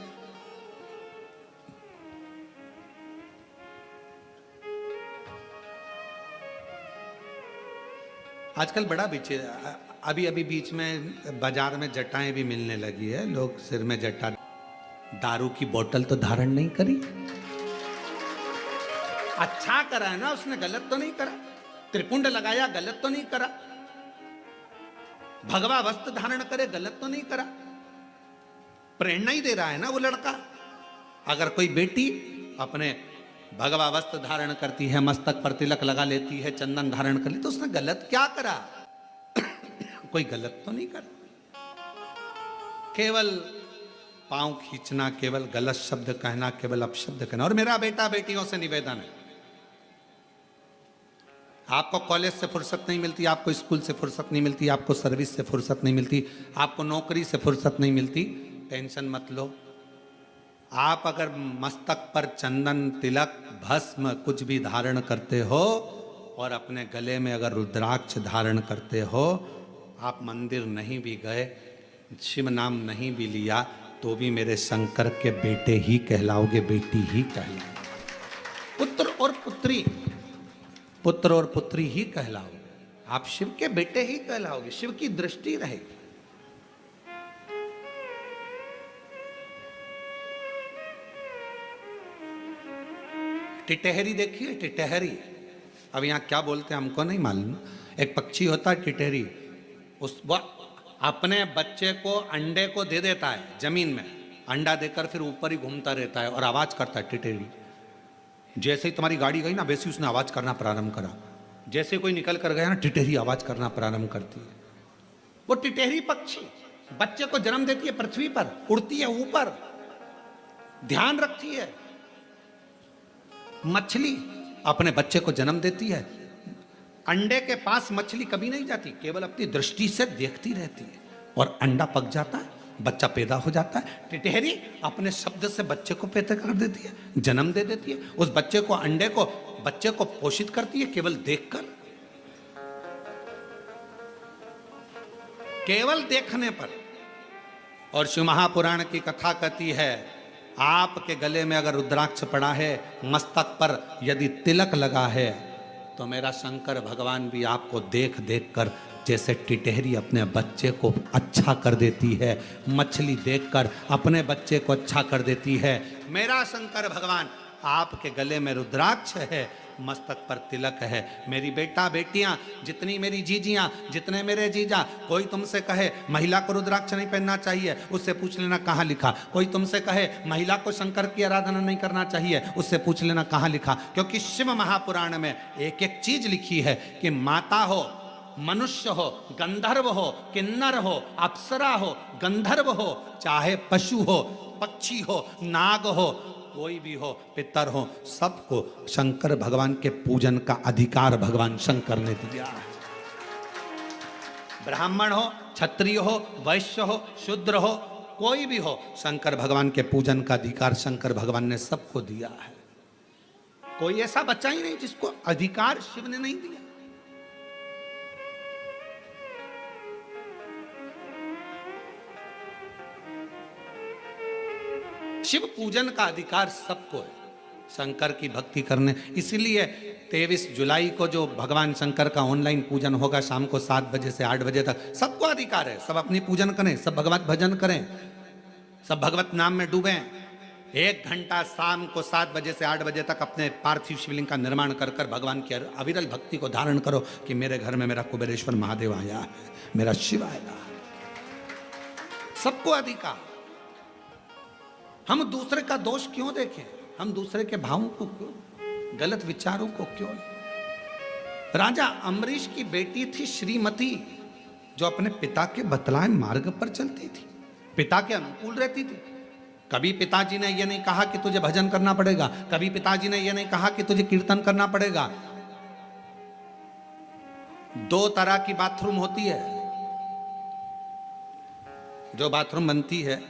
आजकल बड़ा अभी बीच में बाजार में जटाएं भी मिलने लगी है, लोग सिर में जटा। दारू की बोतल तो धारण नहीं करी, अच्छा करा है ना उसने, गलत तो नहीं करा। त्रिपुंड लगाया, गलत तो नहीं करा। भगवा वस्त्र धारण करे, गलत तो नहीं करा। प्रेरणा ही दे रहा है ना वो लड़का। अगर कोई बेटी अपने भगवा वस्त्र धारण करती है, मस्तक पर तिलक लगा लेती है, चंदन धारण कर ली, तो उसने गलत क्या करा? कोई गलत तो नहीं करा। केवल पांव खींचना, केवल गलत शब्द कहना, केवल अपशब्द कहना। और मेरा बेटा बेटियों से निवेदन है, आपको कॉलेज से फुर्सत नहीं मिलती, आपको स्कूल से फुर्सत नहीं मिलती, आपको सर्विस से फुर्सत नहीं मिलती, आपको नौकरी से फुर्सत नहीं मिलती, टेंशन मत लो। आप अगर मस्तक पर चंदन, तिलक, भस्म कुछ भी धारण करते हो, और अपने गले में अगर रुद्राक्ष धारण करते हो, आप मंदिर नहीं भी गए, शिव नाम नहीं भी लिया, तो भी मेरे शंकर के बेटे ही कहलाओगे, बेटी ही कहलाओगे। पुत्र और पुत्री ही कहलाओगे। आप शिव के बेटे ही कहलाओगे, शिव की दृष्टि रहेगी। टिटहरी देखिए, टिटहरी, अब यहाँ क्या बोलते हैं हमको नहीं मालूम। एक पक्षी होता है टिटहरी, अपने बच्चे को अंडे को दे देता है जमीन में, अंडा देकर फिर ऊपर ही घूमता रहता है और आवाज करता है टिटहरी। जैसे ही तुम्हारी गाड़ी गई ना, वैसे उसने आवाज करना प्रारंभ करा। जैसे कोई निकल कर गया ना, टिटहरी आवाज करना प्रारंभ करती है। वो टिटहरी पक्षी बच्चे को जन्म देती है, पृथ्वी पर उड़ती है, ऊपर ध्यान रखती है। मछली अपने बच्चे को जन्म देती है, अंडे के पास मछली कभी नहीं जाती, केवल अपनी दृष्टि से देखती रहती है, और अंडा पक जाता है, बच्चा पैदा हो जाता है। टिटहरी अपने शब्द से बच्चे को पैदा कर देती है, जन्म दे देती है। उस बच्चे को, अंडे को, बच्चे को पोषित करती है केवल देखकर। केवल देखने पर। और शिव महापुराण की कथा कहती है, आपके गले में अगर रुद्राक्ष पड़ा है, मस्तक पर यदि तिलक लगा है, तो मेरा शंकर भगवान भी आपको देख देख कर, जैसे टिटहरी अपने बच्चे को अच्छा कर देती है, मछली देखकर अपने बच्चे को अच्छा कर देती है, मेरा शंकर भगवान आपके गले में रुद्राक्ष है, मस्तक पर तिलक है। मेरी बेटा बेटियां, जितनी मेरी जीजियां, जितने मेरे जीजा, कोई तुमसे कहे महिला को रुद्राक्ष नहीं पहनना चाहिए, उससे पूछ लेना कहाँ लिखा। कोई तुमसे कहे महिला को शंकर की आराधना नहीं करना चाहिए, उससे पूछ लेना कहाँ लिखा। क्योंकि शिव महापुराण में एक एक चीज लिखी है कि माता हो, मनुष्य हो, गंधर्व हो, किन्नर हो, अप्सरा हो, गंधर्व हो, चाहे पशु हो, पक्षी हो, नाग हो, कोई भी हो, पितर हो, सबको शंकर भगवान के पूजन का अधिकार भगवान शंकर ने दिया है। ब्राह्मण हो, क्षत्रिय हो, वैश्य हो, शूद्र हो, कोई भी हो, शंकर भगवान के पूजन का अधिकार शंकर भगवान ने सबको दिया है। कोई ऐसा बच्चा ही नहीं जिसको अधिकार शिव ने नहीं दिया। शिव पूजन का अधिकार सबको है, शंकर की भक्ति करने। इसीलिए 23 जुलाई को जो भगवान शंकर का ऑनलाइन पूजन होगा शाम को 7 बजे से 8 बजे तक, सबको अधिकार है, सब अपनी पूजन करें, सब भगवत भजन करें, सब भगवत नाम में डूबें। 1 घंटा शाम को 7 बजे से 8 बजे तक अपने पार्थिव शिवलिंग का निर्माण कर कर भगवान की अविरल भक्ति को धारण करो कि मेरे घर में मेरा कुबेरेश्वर महादेव आया है, मेरा शिव आया। सबको अधिकार। हम दूसरे का दोष क्यों देखें? हम दूसरे के भावों को क्यों, गलत विचारों को क्यों? राजा अम्बरीश की बेटी थी श्रीमती, जो अपने पिता के बतलाए मार्ग पर चलती थी, पिता के अनुकूल रहती थी। कभी पिताजी ने यह नहीं कहा कि तुझे भजन करना पड़ेगा, कभी पिताजी ने यह नहीं कहा कि तुझे कीर्तन करना पड़ेगा। 2 तरह की बाथरूम होती है, जो बाथरूम बनती है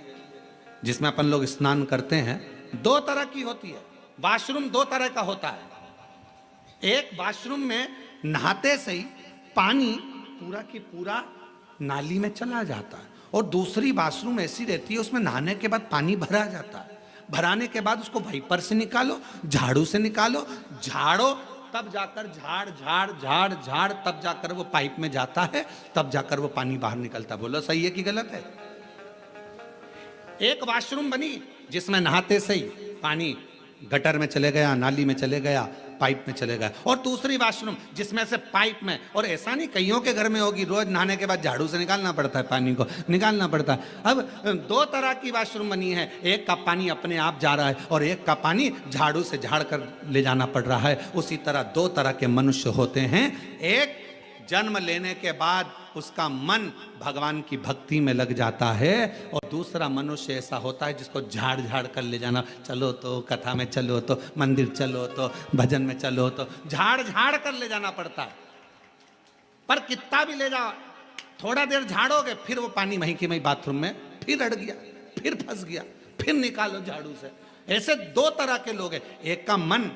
जिसमें अपन लोग स्नान करते हैं, 2 तरह की होती है। वॉशरूम 2 तरह का होता है। एक वॉशरूम में नहाते से ही पानी पूरा की पूरा नाली में चला जाता है, और दूसरी वॉशरूम ऐसी रहती है उसमें नहाने के बाद पानी भरा जाता है। भराने के बाद उसको वाइपर से निकालो, झाड़ू से निकालो, झाड़ो, तब जाकर झाड़ झाड़ झाड़ झाड़ तब जाकर वो पाइप में जाता है, तब जाकर वो पानी बाहर निकलता। बोलो सही है कि गलत है? एक वॉशरूम बनी जिसमें नहाते से ही पानी गटर में चले गया, नाली में चले गया, पाइप में चले गया। और दूसरी वॉशरूम जिसमें से पाइप में, और ऐसा नहीं कईयों के घर में होगी, रोज नहाने के बाद झाड़ू से निकालना पड़ता है, पानी को निकालना पड़ता है। अब 2 तरह की वॉशरूम बनी है, एक का पानी अपने आप जा रहा है और एक का पानी झाड़ू से झाड़ कर ले जाना पड़ रहा है। उसी तरह 2 तरह के मनुष्य होते हैं। एक जन्म लेने के बाद उसका मन भगवान की भक्ति में लग जाता है, और दूसरा मनुष्य ऐसा होता है जिसको झाड़ झाड़ कर ले जाना, चलो तो कथा में, चलो तो मंदिर, चलो तो भजन में, चलो तो झाड़ झाड़ कर ले जाना पड़ता है। पर कितना भी ले जाओ, थोड़ा देर झाड़ोगे फिर वो पानी वहीं की वहीं बाथरूम में फिर अड़ गया, फिर फंस गया, फिर निकालो झाड़ू से। ऐसे 2 तरह के लोग हैं। एक का मन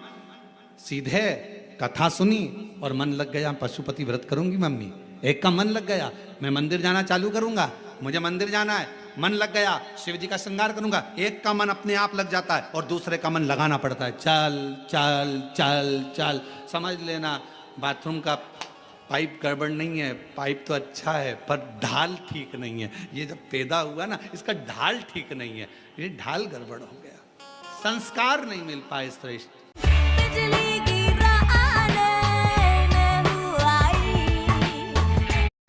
सीधे कथा सुनी और मन लग गया, पशुपति व्रत करूंगी मम्मी। एक का मन लग गया, मैं मंदिर जाना चालू करूंगा, मुझे मंदिर जाना है, मन लग गया, शिव जी का श्रृंगार करूंगा। एक का मन अपने आप लग जाता है और दूसरे का मन लगाना पड़ता है, चल चल चल चल। समझ लेना, बाथरूम का पाइप गड़बड़ नहीं है, पाइप तो अच्छा है पर ढाल ठीक नहीं है। ये जब पैदा हुआ ना, इसका ढाल ठीक नहीं है, ये ढाल गड़बड़ हो गया, संस्कार नहीं मिल पाए श्रेष्ठ।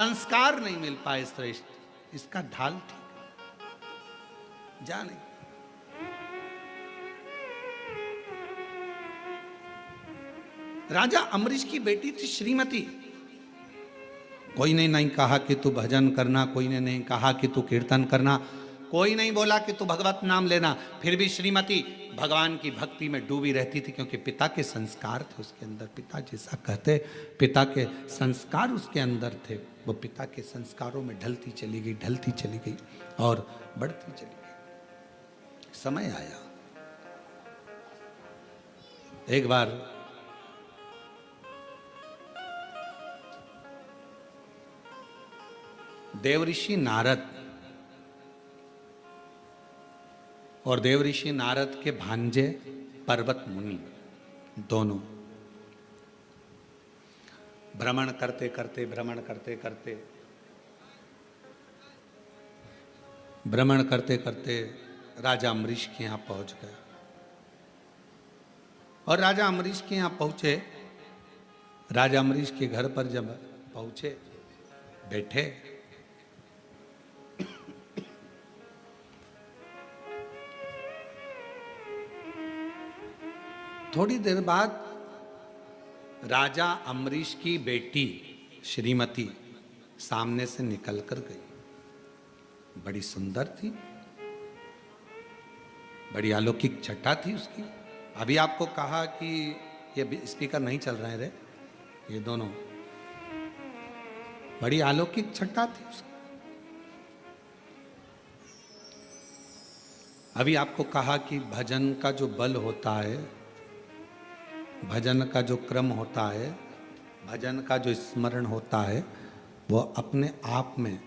संस्कार नहीं मिल पाए श्रेष्ठ, इसका ढाल ठीक जाने। राजा अम्बरीश की बेटी थी श्रीमती। कोई ने नहीं कहा कि तू भजन करना, कोई ने नहीं कहा कि तू कीर्तन करना, कोई नहीं बोला कि तू भगवत नाम लेना, फिर भी श्रीमती भगवान की भक्ति में डूबी रहती थी, क्योंकि पिता के संस्कार थे उसके अंदर। पिता जैसा कहते, पिता के संस्कार उसके अंदर थे। वो पिता के संस्कारों में ढलती चली गई, ढलती चली गई और बढ़ती चली गई। समय आया, एक बार देवऋषि नारद और देवऋषि नारद के भांजे पर्वत मुनि दोनों भ्रमण करते करते राजा अम्बरीश के यहाँ पहुंच गए। और राजा अम्बरीश के यहाँ पहुंचे, राजा अम्बरीश के घर पर जब पहुंचे, बैठे, थोड़ी देर बाद राजा अम्बरीश की बेटी श्रीमती सामने से निकल कर गई। बड़ी सुंदर थी, बड़ी अलौकिक छटा थी उसकी। अभी आपको कहा कि ये स्पीकर नहीं चल रहे रे, ये दोनों, बड़ी अलौकिक छटा थी उसकी। अभी आपको कहा कि भजन का जो बल होता है, भजन का जो क्रम होता है, भजन का जो स्मरण होता है, वो अपने आप में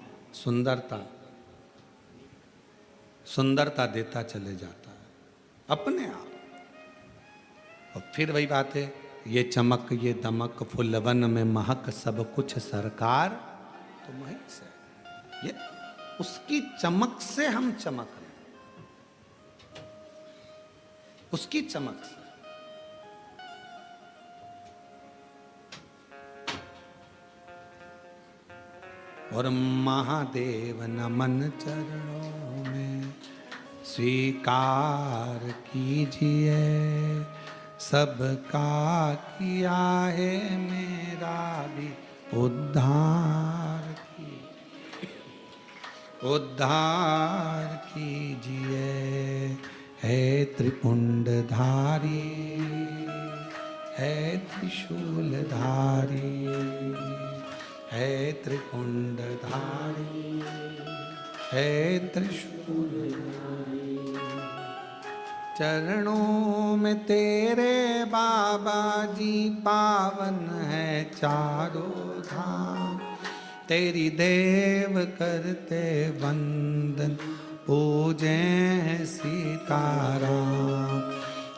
सुंदरता देता चले जाता है अपने आप। और फिर वही बात है, ये चमक ये दमक फुलवन में महक सब कुछ सरकार तो वही से, ये उसकी चमक से हम चमक रहे, उसकी चमक से। और महादेव नमन चरणों में स्वीकार कीजिए, सबका किया है मेरा भी उद्धार कीजिए। है त्रिपुंडधारी, है त्रिशूलधारी, है त्रिपुंडधारी, है त्रिशूलधारी। चरणों में तेरे बाबा जी पावन है चारों धाम, तेरी देव करते वंदन पूजे हैं सीताराम।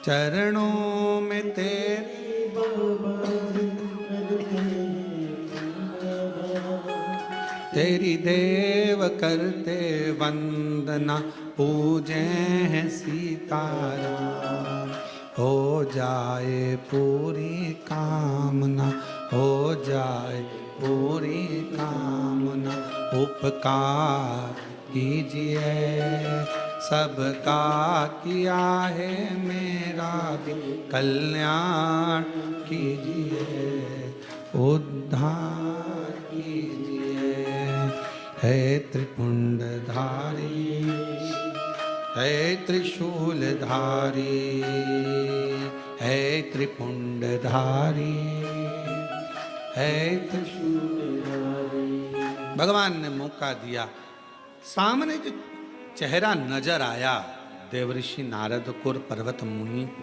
चरणों में तेरे बाबा जी तेरी देव करते वंदना पूजे हैं सीताराम। हो जाए पूरी कामना, हो जाए पूरी कामना, उपकार कीजिए, सबका किया है मेरा भी कल्याण कीजिए, उद्धार कीजिए। है त्रिपुंडधारी, है त्रिशूलधारी, है त्रिपुंडधारी, है त्रिशूलधारी। भगवान ने मौका दिया, सामने जो चेहरा नजर आया देवऋषि नारद को और पर्वत मुनि को,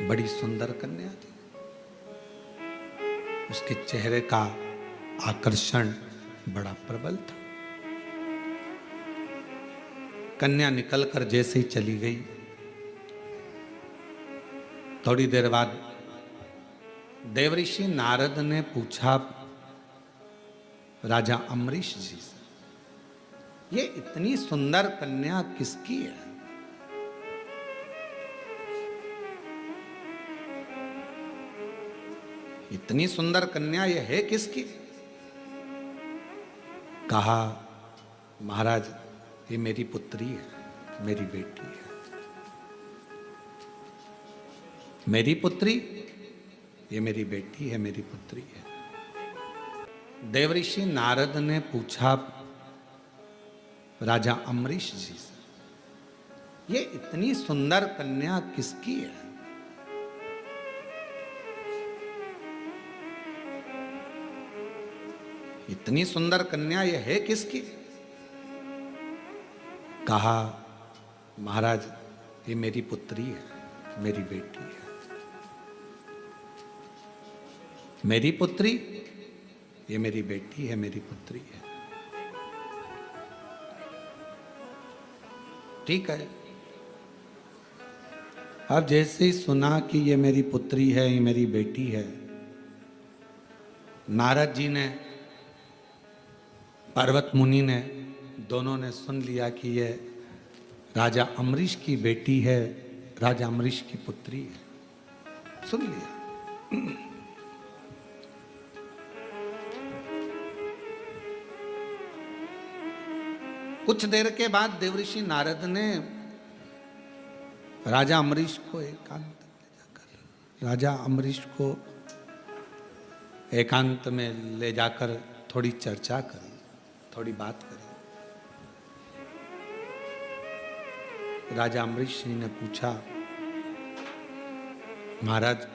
बड़ी सुंदर कन्या थी। उसके चेहरे का आकर्षण बड़ा प्रबल था। कन्या निकलकर जैसे ही चली गई, थोड़ी देर बाद देवऋषि नारद ने पूछा राजा अम्बरीश जी से, ये इतनी सुंदर कन्या किसकी है? इतनी सुंदर कन्या ये है किसकी? कहा, महाराज ये मेरी पुत्री है, मेरी बेटी है। मेरी पुत्री, ये मेरी बेटी है, मेरी पुत्री है। देवऋषि नारद ने पूछा राजा अम्बरीश जी से, ये इतनी सुंदर कन्या किसकी है? इतनी सुंदर कन्या ये है किसकी? कहा, महाराज ये मेरी पुत्री है, मेरी बेटी है। मेरी पुत्री, ये मेरी बेटी है, मेरी पुत्री है। ठीक है। अब जैसे ही सुना कि ये मेरी पुत्री है, ये मेरी बेटी है, नारद जी ने, पर्वत मुनि ने, दोनों ने सुन लिया कि ये राजा अम्बरीश की बेटी है, राजा अम्बरीश की पुत्री है, सुन लिया। कुछ देर के बाद देवऋषि नारद ने राजा अम्बरीश को एकांत में जाकर, राजा अम्बरीश को एकांत में ले जाकर थोड़ी चर्चा करी, थोड़ी बात करी। राजा अम्बरीश जी ने पूछा, महाराज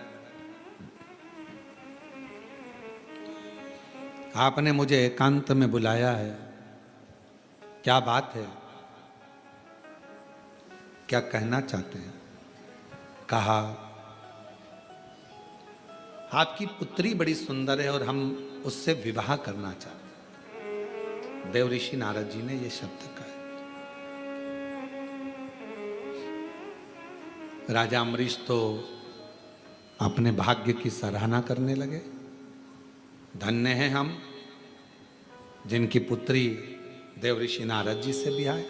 आपने मुझे एकांत में बुलाया है, क्या बात है, क्या कहना चाहते हैं? कहा, आपकी पुत्री बड़ी सुंदर है और हम उससे विवाह करना चाहते हैं। देवऋषि नारद जी ने ये शब्द कहे। राजा अम्बरीश तो अपने भाग्य की सराहना करने लगे। धन्य हैं हम जिनकी पुत्री देवऋषि नारद जी से ब्याह।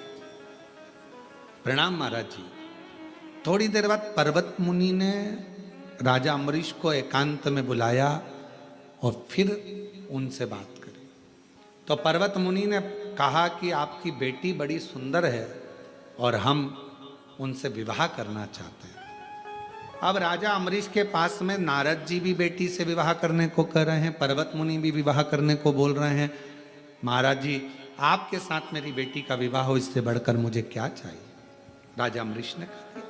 प्रणाम महाराज जी। थोड़ी देर बाद पर्वत मुनि ने राजा अम्बरीश को एकांत में बुलाया और फिर उनसे बात करी। तो पर्वत मुनि ने कहा कि आपकी बेटी बड़ी सुंदर है और हम उनसे विवाह करना चाहते हैं। अब राजा अम्बरीश के पास में नारद जी भी बेटी से विवाह करने को कह रहे हैं, पर्वत मुनि भी विवाह करने को बोल रहे हैं। महाराज जी आपके साथ मेरी बेटी का विवाह हो, इससे बढ़कर मुझे क्या चाहिए? राजा अम्बरीश ने कहा,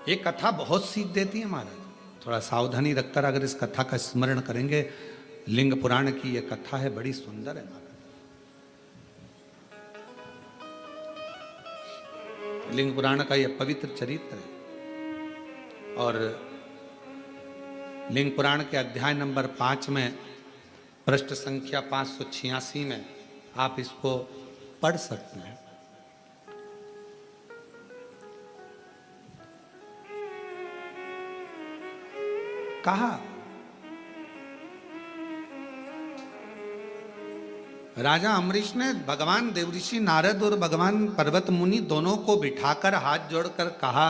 ये कथा बहुत सीख देती है महाराज, थोड़ा सावधानी रखकर अगर इस कथा का स्मरण करेंगे। लिंग पुराण की ये कथा है, बड़ी सुंदर है महाराज। लिंग पुराण का यह पवित्र चरित्र है और लिंग पुराण के अध्याय नंबर 5 में पृष्ठ संख्या 586 में आप इसको पढ़ सकते हैं। कहा, राजा अम्बरीश ने भगवान देवऋषि नारद और भगवान पर्वत मुनि दोनों को बिठाकर हाथ जोड़कर कहा,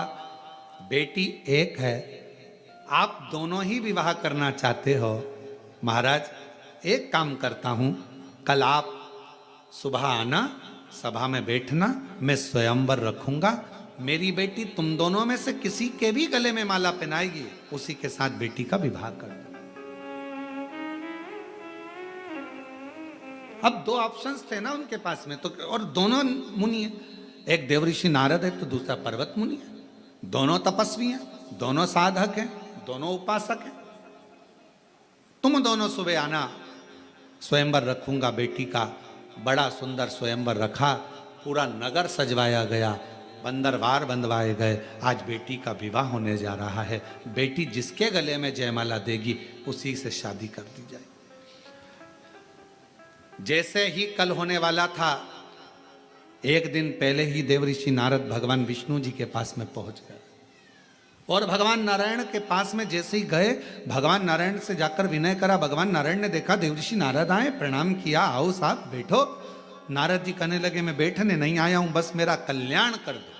बेटी एक है, आप दोनों ही विवाह करना चाहते हो। महाराज एक काम करता हूं, कल आप सुबह आना, सभा में बैठना, मैं स्वयंवर रखूंगा। मेरी बेटी तुम दोनों में से किसी के भी गले में माला पहनाएगी, उसी के साथ बेटी का विवाह कर दो। अब दो ऑप्शंस थे ना उनके पास में, तो और दोनों मुनि हैं, एक देवऋषि नारद है तो दूसरा पर्वत मुनि है। दोनों तपस्वी हैं, दोनों साधक हैं, दोनों उपासक हैं। तुम दोनों सुबह आना, स्वयंवर रखूंगा बेटी का। बड़ा सुंदर स्वयंवर रखा, पूरा नगर सजवाया गया, बंदरवार बंधवाए गए। आज बेटी का विवाह होने जा रहा है। बेटी जिसके गले में जयमाला देगी उसी से शादी कर दी जाए। जैसे ही कल होने वाला था, एक दिन पहले ही देवऋषि नारद भगवान विष्णु जी के पास में पहुंच गए और भगवान नारायण के पास में जैसे ही गए, भगवान नारायण से जाकर विनय करा। भगवान नारायण ने देखा देवऋषि नारद आए, प्रणाम किया, आओ साहब बैठो। नारद जी कहने लगे, मैं बैठने नहीं आया हूं, बस मेरा कल्याण कर दो।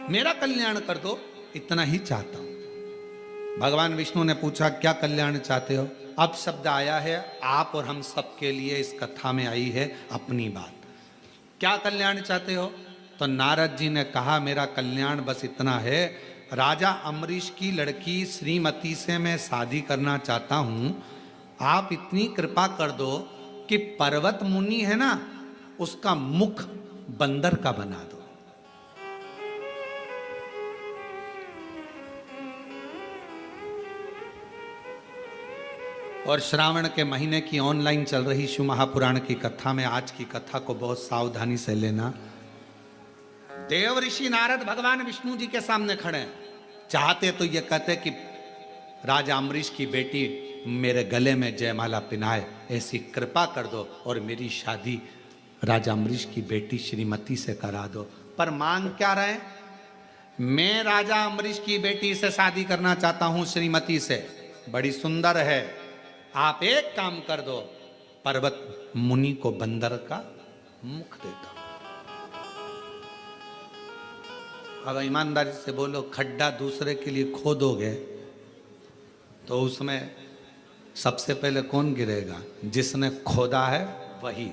मेरा कल्याण कर दो, इतना ही चाहता हूं। भगवान विष्णु ने पूछा, क्या कल्याण चाहते हो? अब शब्द आया है, आप और हम सब के लिए इस कथा में आई है अपनी बात। क्या कल्याण चाहते हो? तो नारद जी ने कहा, मेरा कल्याण बस इतना है, राजा अम्बरीश की लड़की श्रीमती से मैं शादी करना चाहता हूं। आप इतनी कृपा कर दो कि पर्वत मुनि है ना, उसका मुख बंदर का बना दो। और श्रावण के महीने की ऑनलाइन चल रही शिव महापुराण की कथा में आज की कथा को बहुत सावधानी से लेना। देव ऋषि नारद भगवान विष्णु जी के सामने खड़े हैं। चाहते तो ये कहते कि राजा अम्बरीश की बेटी मेरे गले में जयमाला पिनाए, ऐसी कृपा कर दो और मेरी शादी राजा अम्बरीश की बेटी श्रीमती से करा दो। पर मांग क्या रहे? मैं राजा अम्बरीश की बेटी से शादी करना चाहता हूं, श्रीमती से, बड़ी सुंदर है। आप एक काम कर दो, पर्वत मुनि को बंदर का मुख दे दो। अब ईमानदारी से बोलो, खड्डा दूसरे के लिए खोदोगे तो उसमें सबसे पहले कौन गिरेगा? जिसने खोदा है वही।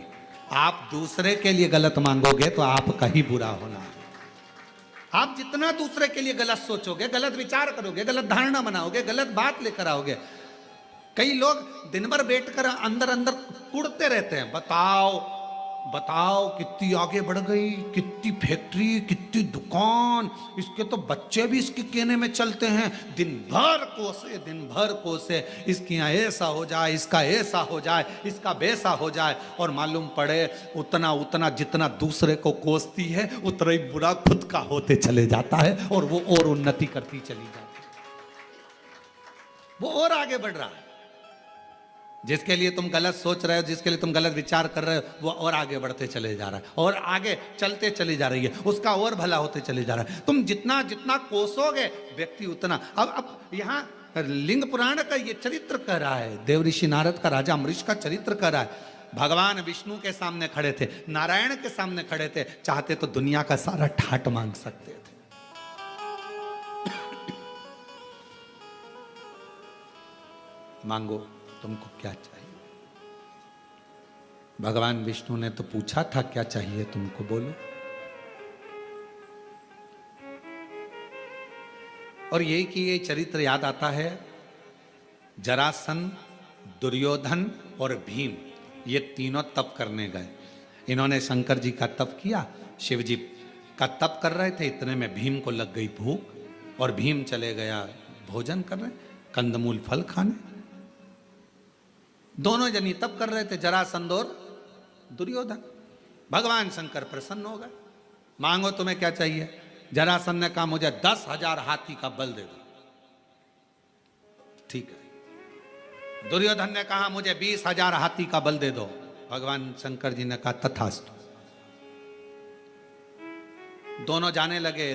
आप दूसरे के लिए गलत मांगोगे तो आपका ही बुरा होना है। आप जितना दूसरे के लिए गलत सोचोगे, गलत विचार करोगे, गलत धारणा बनाओगे, गलत बात लेकर आओगे। कई लोग दिन भर बैठकर अंदर अंदर कुड़ते रहते हैं, बताओ बताओ कितनी आगे बढ़ गई, कितनी फैक्ट्री, कितनी दुकान, इसके तो बच्चे भी इसके कहने में चलते हैं। दिन भर कोसे, इसके यहाँ ऐसा हो जाए, इसका ऐसा हो जाए, इसका वैसा हो जाए। और मालूम पड़े उतना उतना जितना दूसरे को कोसती है उतना ही बुरा खुद का होते चले जाता है, और वो और उन्नति करती चली जाती है, वो और आगे बढ़ रहा है। जिसके लिए तुम गलत सोच रहे हो, जिसके लिए तुम गलत विचार कर रहे हो, वो और आगे बढ़ते चले जा रहा है, और आगे चलते चली जा रही है, उसका और भला होते चले जा रहा है। तुम जितना जितना कोसोगे व्यक्ति उतना। अब यहाँ लिंग पुराण का ये चरित्र कह रहा है, देव ऋषि नारद का राजा अम्बरीश का चरित्र कह रहा है। भगवान विष्णु के सामने खड़े थे, नारायण के सामने खड़े थे, चाहते तो दुनिया का सारा ठाट मांग सकते थे। मांगो, तुमको क्या चाहिए? भगवान विष्णु ने तो पूछा था क्या चाहिए तुमको, बोलो। और यही कि ये चरित्र याद आता है, जरासंध, दुर्योधन और भीम, ये तीनों तप करने गए। इन्होंने शंकर जी का तप किया, शिव जी का तप कर रहे थे, इतने में भीम को लग गई भूख और भीम चले गया भोजन करने, कंदमूल फल खाने। दोनों जनी तप कर रहे थे, जरासंध और दुर्योधन। भगवान शंकर प्रसन्न हो गए, मांगो तुम्हें क्या चाहिए। जरासंध ने कहा मुझे 10,000 हाथी का बल दे दो। ठीक है। दुर्योधन ने कहा मुझे 20,000 हाथी का बल दे दो। भगवान शंकर जी ने कहा तथास्तु। दोनों जाने लगे।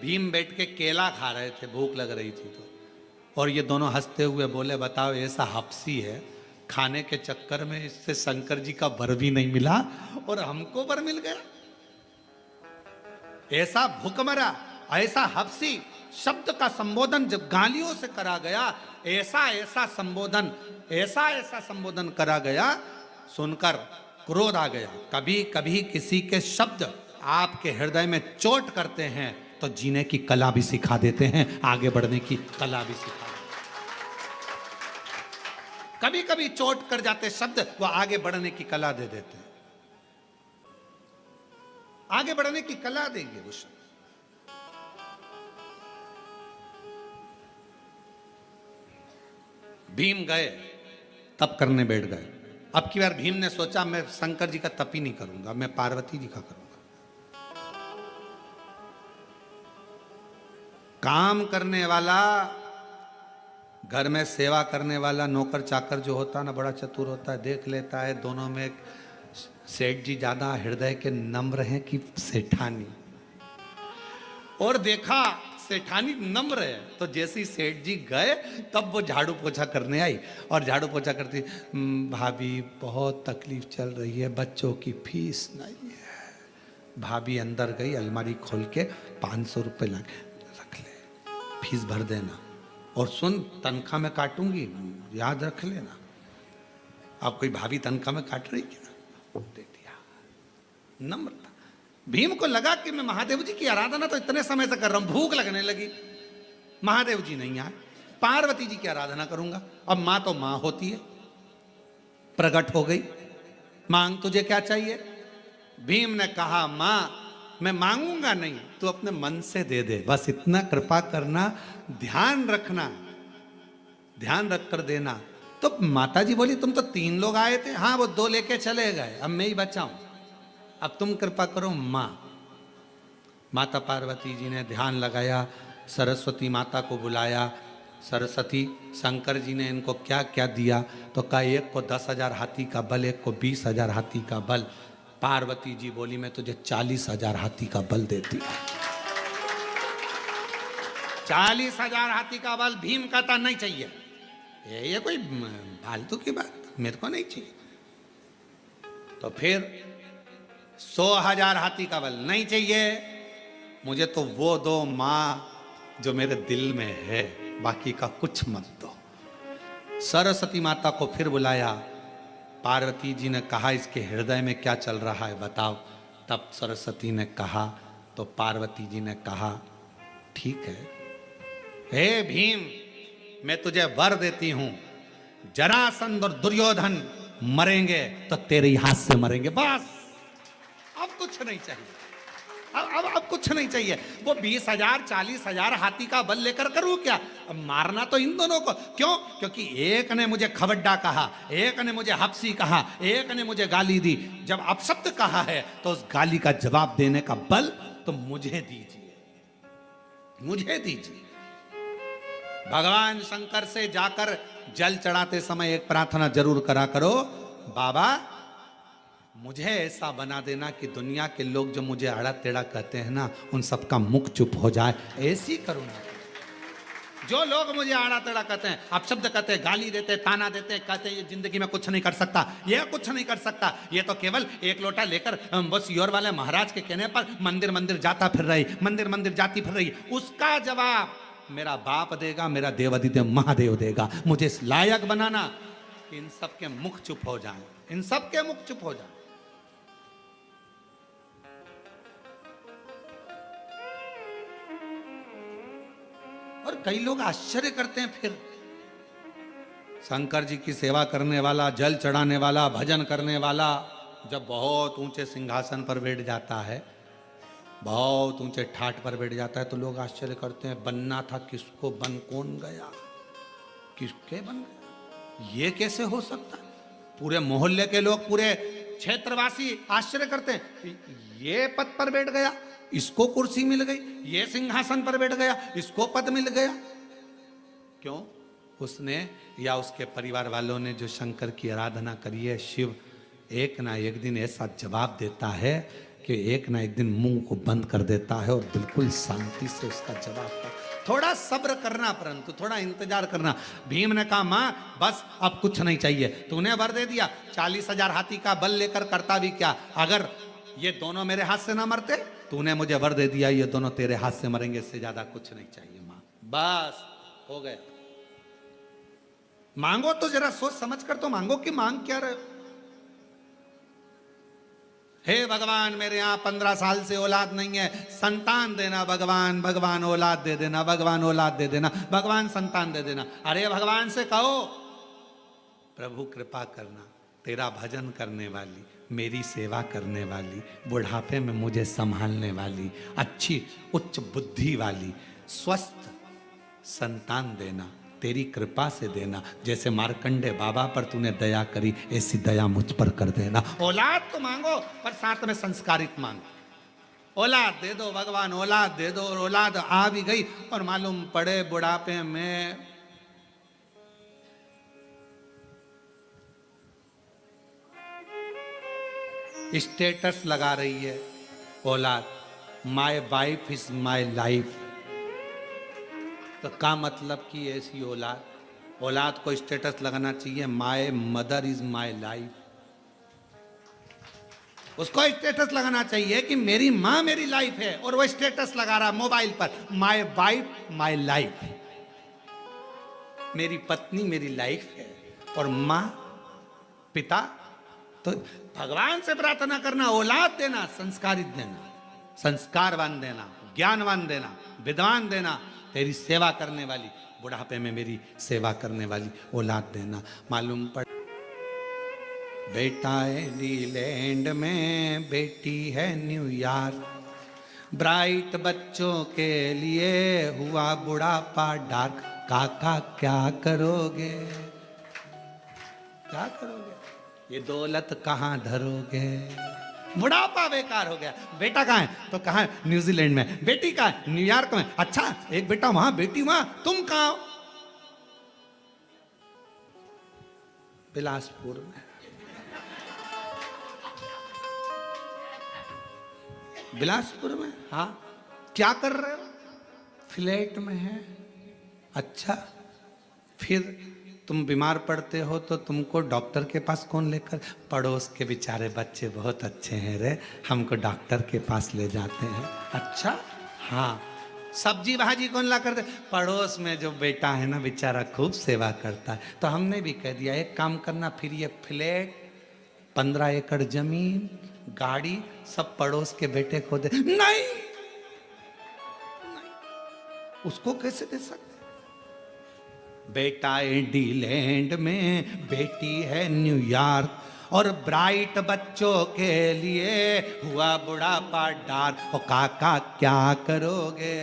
भीम बैठ के केला खा रहे थे, भूख लग रही थी तो, और ये दोनों हंसते हुए बोले बताओ ऐसा हपसी है, खाने के चक्कर में इससे शंकर जी का वर भी नहीं मिला और हमको वर मिल गया। ऐसा भूखमरा, ऐसा हपसी शब्द का संबोधन जब गालियों से करा गया, ऐसा संबोधन करा गया, सुनकर क्रोध आ गया। कभी कभी किसी के शब्द आपके हृदय में चोट करते हैं तो जीने की कला भी सिखा देते हैं, आगे बढ़ने की कला भी सिखा। कभी कभी चोट कर जाते शब्द वो आगे बढ़ने की कला दे देते हैं, आगे बढ़ने की कला देंगे वो शब्द। भीम गए, तप करने बैठ गए। अब की बार भीम ने सोचा मैं शंकर जी का तप ही नहीं करूंगा, मैं पार्वती जी का करूंगा। काम करने वाला, घर में सेवा करने वाला नौकर चाकर जो होता है ना, बड़ा चतुर होता है, देख लेता है दोनों में सेठ जी ज्यादा हृदय के नम्र हैं कि सेठानी, और देखा सेठानी नम्र है तो जैसे ही सेठ जी गए तब वो झाड़ू पोछा करने आई, और झाड़ू पोछा करती, भाभी बहुत तकलीफ चल रही है, बच्चों की फीस नहीं है। भाभी अंदर गई, अलमारी खोल के 500 रुपये ला रख ले, फीस भर देना, और सुन तनख्वाह में काटूंगी, याद रख लेना। आप कोई भाभी तनख्वाह में काट रही क्या? दे दिया। नम्रता। भीम को लगा कि मैं महादेव जी की आराधना तो इतने समय से कर रहा हूं, भूख लगने लगी, महादेव जी नहीं आए, पार्वती जी की आराधना करूंगा। अब मां तो मां होती है, प्रकट हो गई, मांग तुझे क्या चाहिए। भीम ने कहा मां मैं मांगूंगा नहीं, तू अपने मन से दे दे, बस इतना कृपा करना, ध्यान रखना, ध्यान रख कर देना। तो माता जी बोली तुम तो 3 लोग आए थे, हाँ वो 2 लेके चले गए, अब मैं ही बचा हूं, अब तुम कृपा करो मां। माता पार्वती जी ने ध्यान लगाया, सरस्वती माता को बुलाया। सरस्वती, शंकर जी ने इनको क्या क्या दिया? तो कहा एक को 10,000 हाथी का बल, एक को 20,000 हाथी का बल। पार्वती जी बोली मैं तुझे 40,000 हाथी का बल देती। 40,000 हाथी का बल। भीम कहता नहीं चाहिए, ये कोई फालतू की बात, मेरे को नहीं चाहिए। तो फिर 100,000 हाथी का बल नहीं चाहिए, मुझे तो वो दो माँ जो मेरे दिल में है, बाकी का कुछ मत दो। सरस्वती माता को फिर बुलाया। पार्वती जी ने कहा इसके हृदय में क्या चल रहा है बताओ। तब सरस्वती ने कहा, तो पार्वती जी ने कहा ठीक है, हे भीम, मैं तुझे वर देती हूं, जरासंध और दुर्योधन मरेंगे तो तेरे हाथ से मरेंगे, बस। अब कुछ नहीं चाहिए, अब कुछ नहीं चाहिए। वो 20,000 40,000 हाथी का बल लेकर करूं क्या? अब मारना तो इन दोनों को। क्यों? क्योंकि एक ने मुझे खबड्डा कहा, एक ने मुझे हफ्सी कहा, एक ने मुझे गाली दी। जब अपशब्द कहा है तो उस गाली का जवाब देने का बल तो मुझे दीजिए, मुझे दीजिए। भगवान शंकर से जाकर जल चढ़ाते समय एक प्रार्थना जरूर करा करो, बाबा मुझे ऐसा बना देना कि दुनिया के लोग जो मुझे आड़ा टेढ़ा कहते हैं ना, उन सबका मुख चुप हो जाए, ऐसी करुणा। जो लोग मुझे आड़ा टेढ़ा कहते हैं, अपशब्द कहते हैं, गाली देते हैं, ताना देते हैं, कहते हैं ये जिंदगी में कुछ नहीं कर सकता, ये कुछ नहीं कर सकता, ये तो केवल एक लोटा लेकर बस योर वाले महाराज के कहने पर मंदिर मंदिर जाता फिर रही, मंदिर मंदिर जाती फिर रही, उसका जवाब मेरा बाप देगा, मेरा देवादिदेव महादेव देगा। मुझे इस लायक बनाना कि इन सबके मुख चुप हो जाएं, इन सबके मुख चुप हो जाएं। और कई लोग आश्चर्य करते हैं, फिर शंकर जी की सेवा करने वाला, जल चढ़ाने वाला, भजन करने वाला जब बहुत ऊंचे सिंहासन पर बैठ जाता है, बहुत ऊंचे ठाट पर बैठ जाता है, तो लोग आश्चर्य करते हैं, बनना था किसको बन कौन गया, किसके बन गया, ये कैसे हो सकता है? पूरे मोहल्ले के लोग, पूरे क्षेत्रवासी आश्चर्य करते हैं, ये पद पर बैठ गया, इसको कुर्सी मिल गई, ये सिंहासन पर बैठ गया, इसको पद मिल गया। क्यों? उसने या उसके परिवार वालों ने जो शंकर की आराधना करी है, शिव एक ना एक दिन ऐसा जवाब देता है कि एक ना एक दिन मुंह को बंद कर देता है और बिल्कुल शांति से उसका जवाब था। थोड़ा सब्र करना, परंतु थोड़ा इंतजार करना। भीम ने कहा मां बस अब कुछ नहीं चाहिए, तूने वर दे दिया, 40,000 हाथी का बल लेकर करता भी क्या, अगर ये दोनों मेरे हाथ से ना मरते, तूने मुझे वर दे दिया, ये दोनों तेरे हाथ से मरेंगे, इससे ज्यादा कुछ नहीं चाहिए मां, बस हो गया। मांगो तो जरा सोच समझ कर तो मांगो कि मांग क्या रहे हो। हे भगवान मेरे यहाँ 15 साल से औलाद नहीं है, संतान देना भगवान, भगवान औलाद दे देना, भगवान औलाद दे देना, भगवान संतान दे देना। अरे भगवान से कहो प्रभु कृपा करना, तेरा भजन करने वाली, मेरी सेवा करने वाली, बुढ़ापे में मुझे संभालने वाली, अच्छी उच्च बुद्धि वाली, स्वस्थ संतान देना, तेरी कृपा से देना। जैसे मार्कंडे बाबा पर तूने दया करी, ऐसी दया मुझ पर कर देना। औलाद तो मांगो पर साथ में संस्कारित मांगो। औलाद दे दो भगवान, औलाद दे दो। और औलाद आ भी गई और मालूम पड़े बुढ़ापे में स्टेटस लगा रही है औलाद, my wife is my life. तो क्या मतलब कि ऐसी औलाद, औलाद को स्टेटस लगाना चाहिए my mother is my life. उसको स्टेटस लगाना चाहिए कि मेरी मां मेरी लाइफ है, और वो स्टेटस लगा रहा मोबाइल पर माय वाइफ माय लाइफ, मेरी पत्नी मेरी लाइफ है। और मां पिता, तो भगवान से प्रार्थना करना, औलाद देना, संस्कारित देना, संस्कारवान देना, ज्ञानवान देना, विद्वान देना, तेरी सेवा करने वाली, बुढ़ापे में मेरी सेवा करने वाली औलाद देना। मालूम पड़ बेटा है न्यूलैंड में, बेटी है न्यूयॉर्क, ब्राइट बच्चों के लिए हुआ बुढ़ापा डार्क। काका क्या करोगे, क्या करोगे, ये दौलत कहाँ धरोगे, बुढ़ापा बेकार हो गया। बेटा कहाँ है? तो कहाँ है? न्यूजीलैंड में। बेटी कहाँ है? न्यूयॉर्क में। अच्छा, एक बेटा वहां, बेटी वहां, तुम कहाँ हो? बिलासपुर में। बिलासपुर में? हाँ। क्या कर रहे हो? फ्लैट में है। अच्छा, फिर तुम बीमार पड़ते हो तो तुमको डॉक्टर के पास कौन लेकर? पड़ोस के बेचारे बच्चे बहुत अच्छे हैं रे, हमको डॉक्टर के पास ले जाते हैं। अच्छा, हाँ। सब्जी भाजी कौन ला करते? पड़ोस में जो बेटा है ना बेचारा खूब सेवा करता है, तो हमने भी कह दिया एक काम करना, फिर ये फ्लैट, 15 एकड़ जमीन, गाड़ी सब पड़ोस के बेटे को दे। नहीं, उसको कैसे दे सकते? बेटा इंडिलैंड में, बेटी है न्यूयॉर्क, और ब्राइट बच्चों के लिए हुआ बुढ़ापा डार। ओ काका क्या करोगे?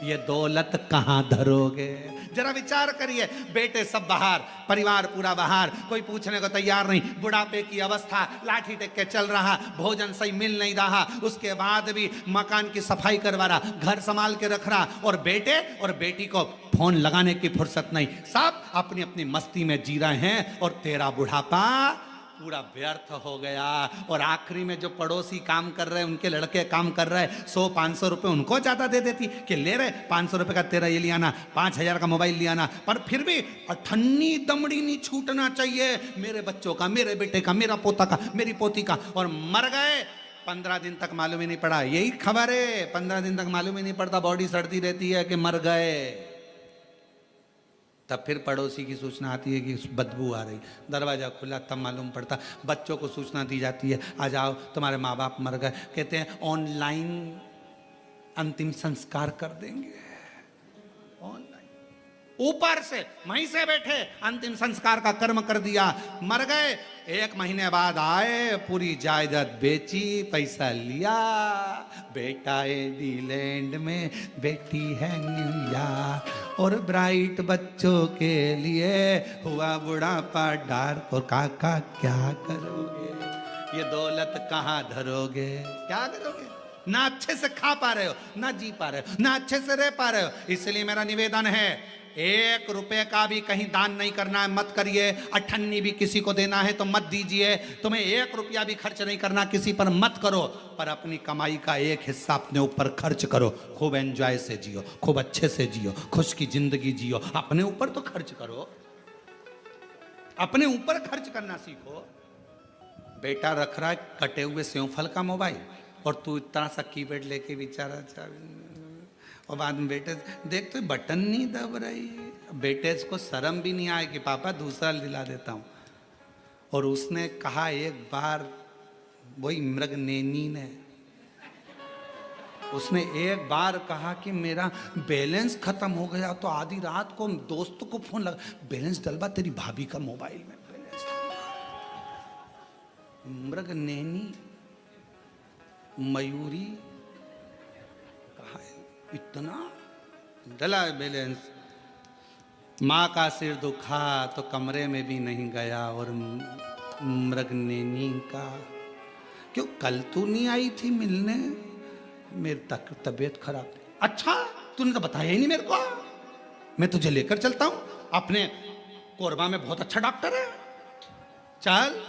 ये दौलत कहाँ धरोगे? जरा विचार करिए। बेटे सब बाहर, परिवार पूरा बाहर, कोई पूछने को तैयार नहीं, बुढ़ापे की अवस्था, लाठी टेक के चल रहा, भोजन सही मिल नहीं रहा, उसके बाद भी मकान की सफाई करवा रहा, घर संभाल के रख रहा, और बेटे और बेटी को फोन लगाने की फुर्सत नहीं, सब अपनी अपनी मस्ती में जी रहे हैं, और तेरा बुढ़ापा पूरा व्यर्थ हो गया। और आखिरी में जो पड़ोसी काम कर रहे हैं, उनके लड़के काम कर रहे हैं, 100-500 रुपए उनको ज्यादा दे देती कि ले रहे 500 रुपए का तेरा ये लियाना, 5000 का मोबाइल लियाना, पर फिर भी अठन्नी दमड़ी नहीं छूटना चाहिए मेरे बच्चों का, मेरे बेटे का, मेरा पोता का, मेरी पोती का। और मर गए 15 दिन तक मालूम ही नहीं पड़ा। यही खबर है, 15 दिन तक मालूम ही नहीं पड़ता, बॉडी सड़ती रहती है कि मर गए। तब फिर पड़ोसी की सूचना आती है कि बदबू आ रही, दरवाज़ा खुला, तब मालूम पड़ता। बच्चों को सूचना दी जाती है, आ जाओ तुम्हारे माँ बाप मर गए। कहते हैं ऑनलाइन अंतिम संस्कार कर देंगे। ऑनलाइन, ऊपर से वहीं से बैठे अंतिम संस्कार का कर्म कर दिया, मर गए। 1 महीने बाद आए, पूरी जायदाद बेची, पैसा लिया, बेटा इंडिलैंड में, बेटी है न्यूयॉर्क, और ब्राइट बच्चों के लिए हुआ बुढ़ापा डार्क। और काका क्या करोगे? ये दौलत कहाँ धरोगे? क्या करोगे? ना अच्छे से खा पा रहे हो, ना जी पा रहे हो, ना अच्छे से रह पा रहे हो। इसलिए मेरा निवेदन है, 1 रुपए का भी कहीं दान नहीं करना है, मत करिए। अठन्नी भी किसी को देना है तो मत दीजिए। तुम्हें 1 रुपया भी खर्च नहीं करना, किसी पर मत करो, पर अपनी कमाई का एक हिस्सा अपने ऊपर खर्च करो। खूब एंजॉय से जियो, खूब अच्छे से जियो, खुश की जिंदगी जियो। अपने ऊपर तो खर्च करो, अपने ऊपर खर्च करना सीखो। बेटा रख रहा है कटे हुए सेवफल का मोबाइल, और तू इतना सा कीपैड लेके बेचारा, और बाद में बेटे देख तो बटन नहीं दब रही। बेटे को शर्म भी नहीं आए कि पापा दूसरा दिला देता हूँ। और उसने कहा एक बार, वही मृगनेनी ने, उसने एक बार कहा कि मेरा बैलेंस खत्म हो गया, तो आधी रात को दोस्तों को फोन लगा, बैलेंस डलवा तेरी भाभी का मोबाइल में बैलेंस। मृगनेनी, मयूरी, कहा इतना डला बैलेंस। माँ का सिर दुखा तो कमरे में भी नहीं गया, और मृगनेनी का, क्यों कल तू नहीं आई थी मिलने? मेरी तबीयत खराब। अच्छा, तूने तो बताया ही नहीं मेरे को, मैं तुझे लेकर चलता हूं। अपने कोरबा में बहुत अच्छा डॉक्टर है, चल।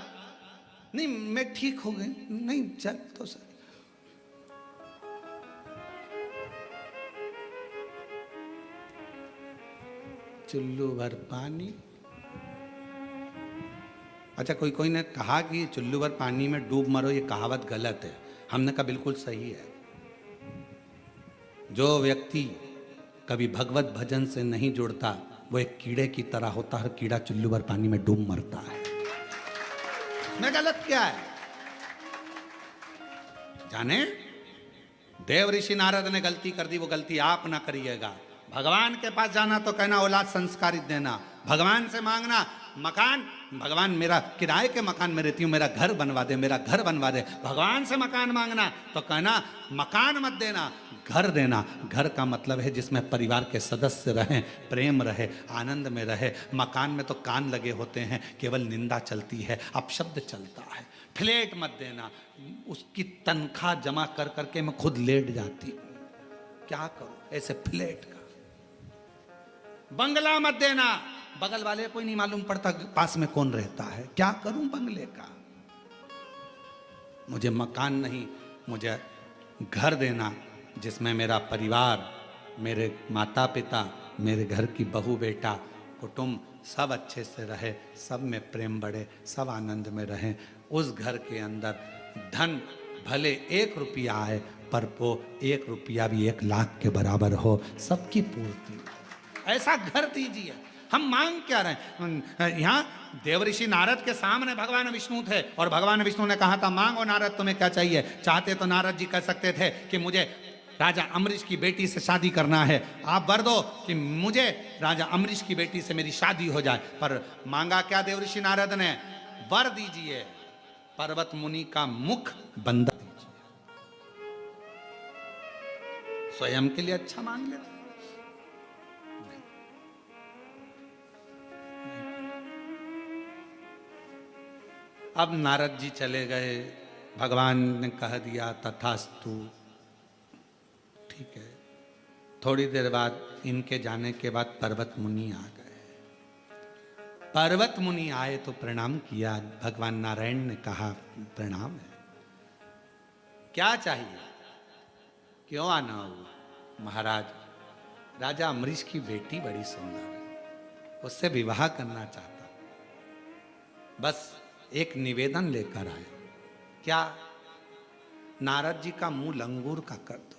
नहीं मैं ठीक हो गई। नहीं चल तो सर। चुल्लू भर पानी। अच्छा, कोई ने कहा कि चुल्लू भर पानी में डूब मरो, ये कहावत गलत है। हमने कहा बिल्कुल सही है। जो व्यक्ति कभी भगवत भजन से नहीं जुड़ता, वो एक कीड़े की तरह होता है। कीड़ा चुल्लू भर पानी में डूब मरता है। इसमें गलत क्या है? जाने, देव ऋषि नारद ने गलती कर दी, वो गलती आप ना करिएगा। भगवान के पास जाना तो कहना औलाद संस्कारित देना, भगवान से मांगना मकान, भगवान मेरा किराए के मकान में रहती हूँ, मेरा घर बनवा दे, मेरा घर बनवा दे। भगवान से मकान मांगना तो कहना मकान मत देना, घर देना। घर का मतलब है जिसमें परिवार के सदस्य रहें, प्रेम रहे, आनंद में रहे। मकान में तो कान लगे होते हैं, केवल निंदा चलती है, अपशब्द चलता है, फ्लैट मत देना। उसकी तनख्वाह जमा कर करके मैं खुद लेट जाती हूँ, क्या करूं ऐसे फ्लैट का। बंगला मत देना, बगल वाले कोई नहीं मालूम पड़ता पास में कौन रहता है, क्या करूं बंगले का। मुझे मकान नहीं, मुझे घर देना जिसमें मेरा परिवार, मेरे माता पिता, मेरे घर की बहू बेटा कुटुंब सब अच्छे से रहे, सब में प्रेम बढ़े, सब आनंद में रहें। उस घर के अंदर धन भले 1 रुपया आए पर वो 1 रुपया भी 1 लाख के बराबर हो, सबकी पूर्ति, ऐसा घर दीजिए। हम मांग क्या रहे हैं? यहाँ देवऋषि नारद के सामने भगवान विष्णु थे और भगवान विष्णु ने कहा था मांगो नारद तुम्हें क्या चाहिए। चाहते तो नारद जी कह सकते थे कि मुझे राजा अम्बरीश की बेटी से शादी करना है, आप वर दो कि मुझे राजा अम्बरीश की बेटी से मेरी शादी हो जाए। पर मांगा क्या देवऋषि नारद ने? वर दीजिए पर्वत मुनि का मुख बंद दीजिए। स्वयं के लिए अच्छा मांग लेते। अब नारद जी चले गए, भगवान ने कह दिया तथास्तु, ठीक है। थोड़ी देर बाद इनके जाने के बाद पर्वत मुनि आ गए। पर्वत मुनि आए तो प्रणाम किया। भगवान नारायण ने कहा प्रणाम है, क्या चाहिए, क्यों आना हुआ? महाराज राजा अम्बरीश की बेटी बड़ी सुंदर है, उससे विवाह करना चाहता, बस एक निवेदन लेकर आए। क्या? नारद जी का मुंह लंगूर का कर दो।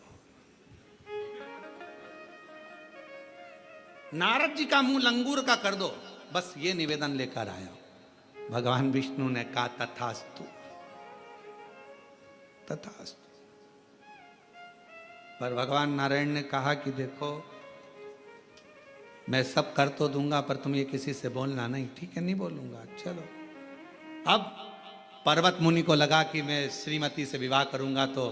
नारद जी का मुंह लंगूर का कर दो, बस ये निवेदन लेकर आया। भगवान विष्णु ने कहा तथास्तु, तथास्तु। पर भगवान नारायण ने कहा कि देखो मैं सब कर तो दूंगा पर तुम ये किसी से बोलना नहीं। ठीक है, नहीं बोलूंगा, चलो। अब पर्वत मुनि को लगा कि मैं श्रीमती से विवाह करूंगा तो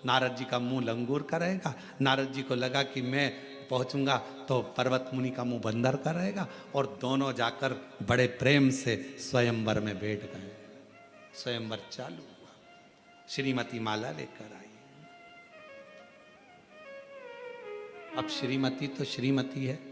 नारद जी का मुंह लंगूर का रहेगा, नारद जी को लगा कि मैं पहुंचूंगा तो पर्वत मुनि का मुंह बंदर का रहेगा, और दोनों जाकर बड़े प्रेम से स्वयंवर में बैठ गए। स्वयंवर चालू हुआ, श्रीमती माला लेकर आई। अब श्रीमती तो श्रीमती है,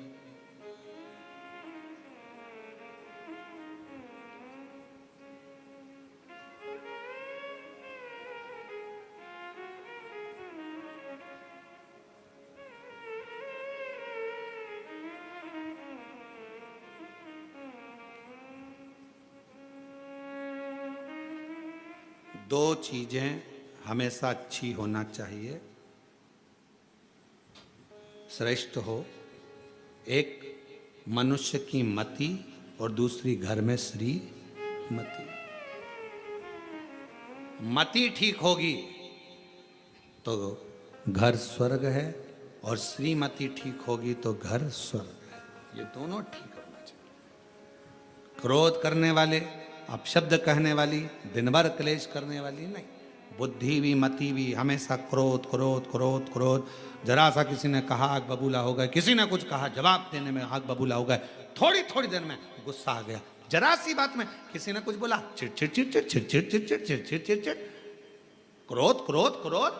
दो चीजें हमेशा अच्छी होना चाहिए, श्रेष्ठ हो। एक मनुष्य की मति और दूसरी घर में श्रीमती। मति ठीक होगी तो घर स्वर्ग है, और श्रीमती ठीक होगी तो घर स्वर्ग है। ये दोनों ठीक होना चाहिए। क्रोध करने वाले, अपशब्द कहने वाली, दिन भर क्लेश करने वाली नहीं। बुद्धि भी मति भी हमेशा क्रोध क्रोध क्रोध क्रोध। जरा सा किसी ने कहा आग बबूला हो गए, किसी ने कुछ कहा जवाब देने में आग बबूला हो गए, थोड़ी थोड़ी देर में गुस्सा आ गया। जरा सी बात में किसी ने कुछ बोला चिड़चिड़ चिड़चिड़ चिड़चिड़ चिड़चिड़ चिड़चिड़ चिड़चिड़, क्रोध क्रोध क्रोध।